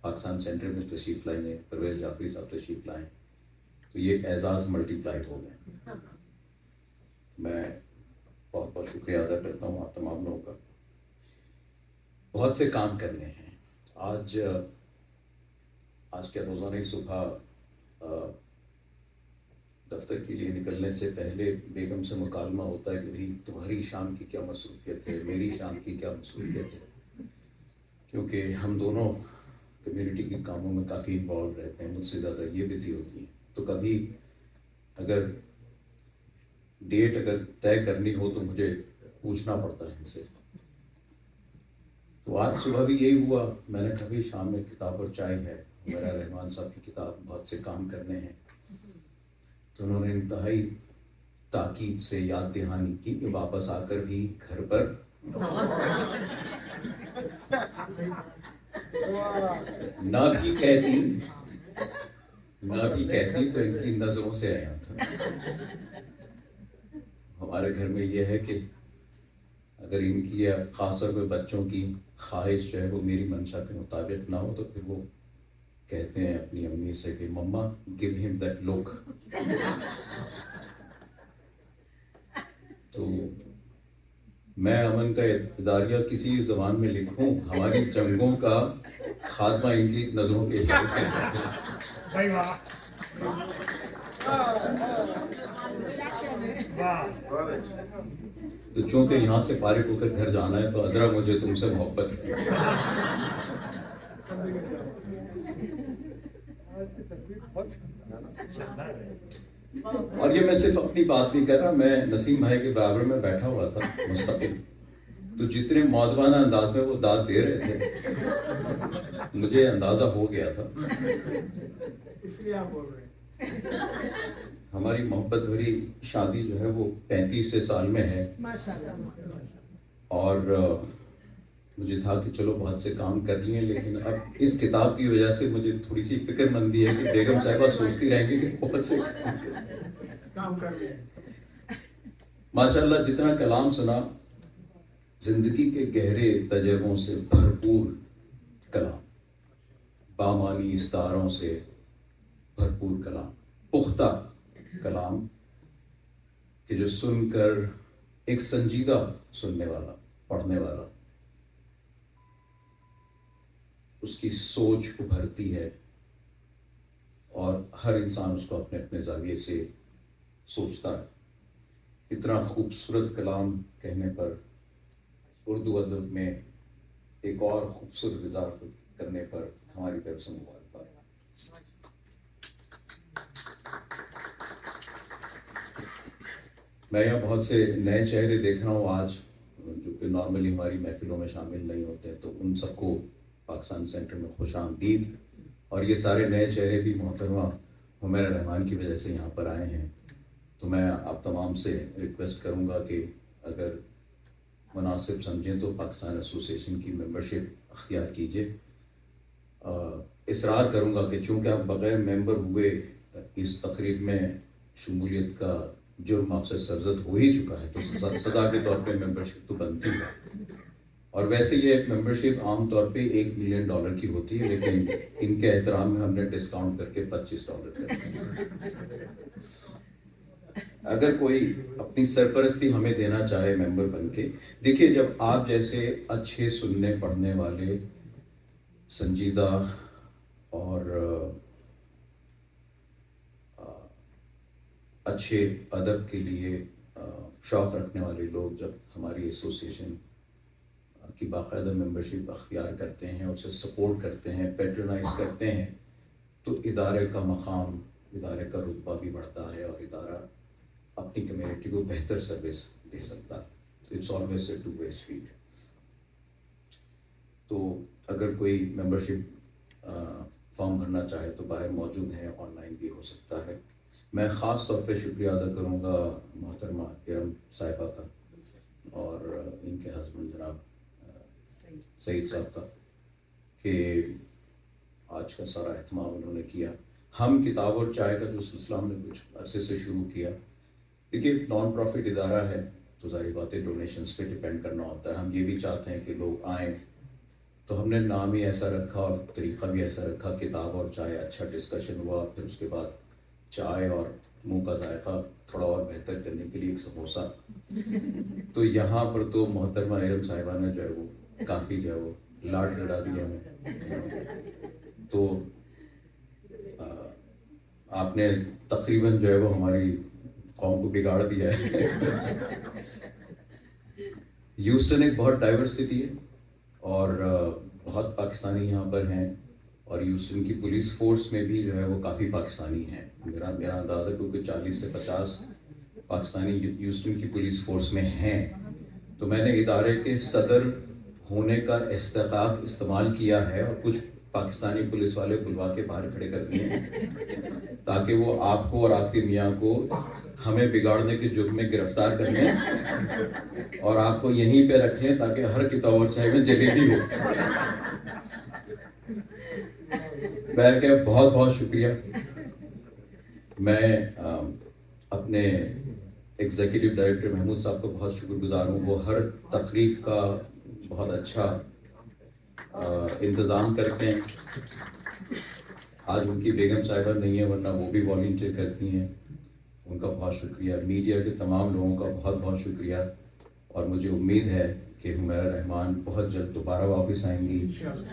पाकिस्तान सेंटर में तशरीफ़ लाई हैं, परवेज़ जाफरी साहब तशरीफ़ लाएँ, तो ये एजाज़ मल्टीप्लाई हो गए। मैं बहुत बहुत शुक्रिया अदा करता हूँ आप तमाम लोगों का। बहुत से काम करने हैं। आज के रोज़ाना ही सुबह दफ्तर के लिए निकलने से पहले बेगम से मुकालमा होता है कि भाई तुम्हारी शाम की क्या मसरूफियत है, मेरी शाम की क्या मसरूफियत है, क्योंकि हम दोनों कम्युनिटी के कामों में काफ़ी इन्वॉल्व रहते हैं। मुझसे ज़्यादा ये बिज़ी होती हैं, तो कभी अगर डेट तय करनी हो तो मुझे पूछना पड़ता है इनसे। तो आज सुबह भी यही हुआ, मैंने कभी शाम में किताब और चाय है, हुमैरा रहमान साहब की किताब, बहुत से काम करने हैं, तो उन्होंने इंतहाई ताकीद से याद दहानी की कि वापस आकर भी घर पर ना की कहती तो इनकी नजरों से आया था। हमारे घर में यह है कि अगर इनकी या खासतौर पर बच्चों की ख्वाहिश जो है वो मेरी मंशा के मुताबिक ना हो, तो फिर वो कहते हैं अपनी अम्मी से कि मम्मा गिव हिम दैट लुक। तो मैं अमन का इदारिया किसी ज़बान में लिखूं, हमारी जंगों का खात्मा इनकी नज़रों के इशारे से। तो चूंकि यहाँ से फारिग होकर घर जाना है, तो अजरा मुझे तुमसे मोहब्बत है। और ये मैं सिर्फ अपनी बात नहीं कर रहा, मैं नसीम भाई के बराबर में बैठा हुआ था मुस्तकिल, तो जितने मौदवाना अंदाज में वो दाद दे रहे थे मुझे अंदाजा हो गया था। इसलिए आप बोल रहे हैं। हमारी मोहब्बत भरी शादी जो है वो 35 साल में है, और मुझे था कि चलो बहुत से काम कर लिए, लेकिन अब इस किताब की वजह से मुझे थोड़ी सी फिक्रमंदी है कि बेगम साहिबा सोचती रहेंगी कि बहुत से काम कर रहे हैं। माशाल्लाह जितना कलाम सुना, जिंदगी के गहरे तजर्बों से भरपूर कलाम, बामानी इस्तारों से भरपूर कलाम, पुख्ता कलाम कि जो सुनकर एक संजीदा सुनने वाला, पढ़ने वाला, उसकी सोच उभरती है और हर इंसान उसको अपने अपने ज़ाविये से सोचता है। इतना खूबसूरत कलाम कहने पर, उर्दू अदब में एक और खूबसूरत इजाफा करने पर हमारी तरफ से मुबारकबाद। मैं यहाँ बहुत से नए चेहरे देख रहा हूँ आज, जो कि नॉर्मली हमारी महफिलों में शामिल नहीं होते हैं, तो उन सबको पाकिस्तान सेंटर में खुश आमदीद। और ये सारे नए चेहरे भी मोहतरमा हुमैरा रहमान की वजह से यहाँ पर आए हैं। तो मैं आप तमाम से रिक्वेस्ट करूँगा कि अगर मुनासिब समझें तो पाकिस्तान एसोसिएशन की मेंबरशिप अख्तियार कीजिए। इसरार करूँगा कि चूँकि आप बग़ैर मेंबर हुए इस तकरीब में शमूलियत का जुर्म आपसे सरजद हो ही चुका है, तो सदा के तौर पे मेंबरशिप तो बनती है। और वैसे ये मेंबरशिप आम तौर पे $1 मिलियन की होती है, लेकिन इनके एहतराम में हमने डिस्काउंट करके $25 कर दिया। अगर कोई अपनी सरपरस्ती हमें देना चाहे मेंबर बन के, देखिए जब आप जैसे अच्छे सुनने पढ़ने वाले संजीदा और अच्छे अदब के लिए शौक़ रखने वाले लोग जब हमारी एसोसिएशन की बाकायदा मेंबरशिप अख्तियार करते हैं, उससे सपोर्ट करते हैं, पैट्रोनाइज करते हैं, तो इदारे का मकाम, इदारे का रुतबा भी बढ़ता है और इदारा अपनी कम्युनिटी को बेहतर सर्विस दे सकता है। It's always a two way street. तो अगर कोई मेंबरशिप फॉर्म भरना चाहे तो बाहर मौजूद है, ऑनलाइन भी हो सकता है। मैं ख़ास तौर पे शुक्रिया अदा करूँगा मोहतरमा इरम साहिबा का और इनके हस्बैंड जनाब सईद साहब का कि आज का सारा एहतमाम उन्होंने किया। हम किताब और चाय का जो सिलसिला हमने कुछ अरसे से शुरू किया, देखिए नॉन प्रॉफिट इदारा है तो ज़ाहिर बात है डोनेशंस पे डिपेंड करना होता है। हम ये भी चाहते हैं कि लोग आएँ, तो हमने नाम ही ऐसा रखा और तरीक़ा भी ऐसा रखा, किताब और चाय। अच्छा डिस्कशन हुआ, फिर उसके बाद चाय और मुंह का जायका थोड़ा और बेहतर करने के लिए एक समोसा। तो यहाँ पर तो मोहतरमा इरम साहिबा ने जो है वो काफ़ी जो है वो लाड लड़ा दिया हमें। तो आपने तकरीबन जो है वो हमारी कौम को बिगाड़ दिया है। ह्यूस्टन एक बहुत डाइवर्स सिटी है और बहुत पाकिस्तानी यहाँ पर हैं और ह्यूस्टन की पुलिस फोर्स में भी जो है वो काफ़ी पाकिस्तानी हैं। मेरा अंदाज़ा क्योंकि 40 से 50 पाकिस्तानी ह्यूस्टन की पुलिस फोर्स में हैं। तो मैंने इदारे के सदर होने का इस्तेकाक इस्तेमाल किया है और कुछ पाकिस्तानी पुलिस वाले बुलवा के बाहर खड़े कर दिए हैं ताकि वो आपको और आपके मियाँ को हमें बिगाड़ने के जुर्म में गिरफ्तार कर लें और आपको यहीं पे रख लें ताकि हर किताब और चाय में जलेबी हो। बैर के बहुत बहुत शुक्रिया। मैं अपने एग्जीक्यूटिव डायरेक्टर महमूद साहब को बहुत शुक्रगुजार हूँ। वो हर तकरीब का बहुत अच्छा इंतज़ाम करते हैं। आज उनकी बेगम साहिबा नहीं है वरना वो भी वॉलंटियर करती हैं, उनका बहुत शुक्रिया। मीडिया के तमाम लोगों का बहुत बहुत शुक्रिया और मुझे उम्मीद है कि हुमैरा रहमान बहुत जल्द दोबारा वापस आएंगी,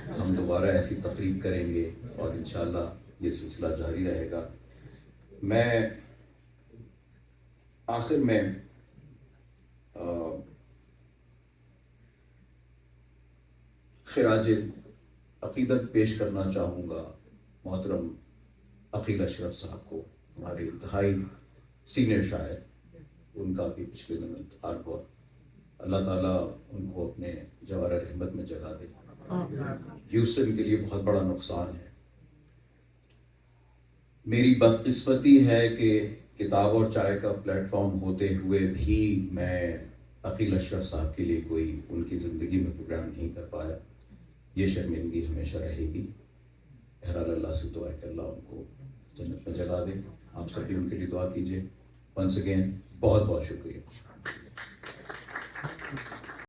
हम दोबारा ऐसी तकरीब करेंगे और इंशाअल्लाह ये सिलसिला जारी रहेगा। मैं आखिर में खिराज अक़ीदत पेश करना चाहूँगा मोहतरम अकील अशरफ साहब को, हमारे इंतहाई सीनियर शायर। उनका भी पिछले दिनों इंतकाल हुआ। अल्लाह ताला उनको अपने जवार रहमत में जगह दे। ह्यूस्टन के लिए बहुत बड़ा नुकसान है। मेरी बदकिस्मती है कि किताब और चाय का प्लेटफॉर्म होते हुए भी मैं अकील अशरफ साहब के लिए कोई उनकी ज़िंदगी में प्रोग्राम नहीं कर पाया। ये शर्मिंदगी हमेशा रहेगी। बहरहाल अल्लाह से दुआ है कि अल्लाह उनको जन्नत में जगह दे। आप सभी उनके लिए दुआ कीजिए। वंस अगेन बहुत बहुत शुक्रिया।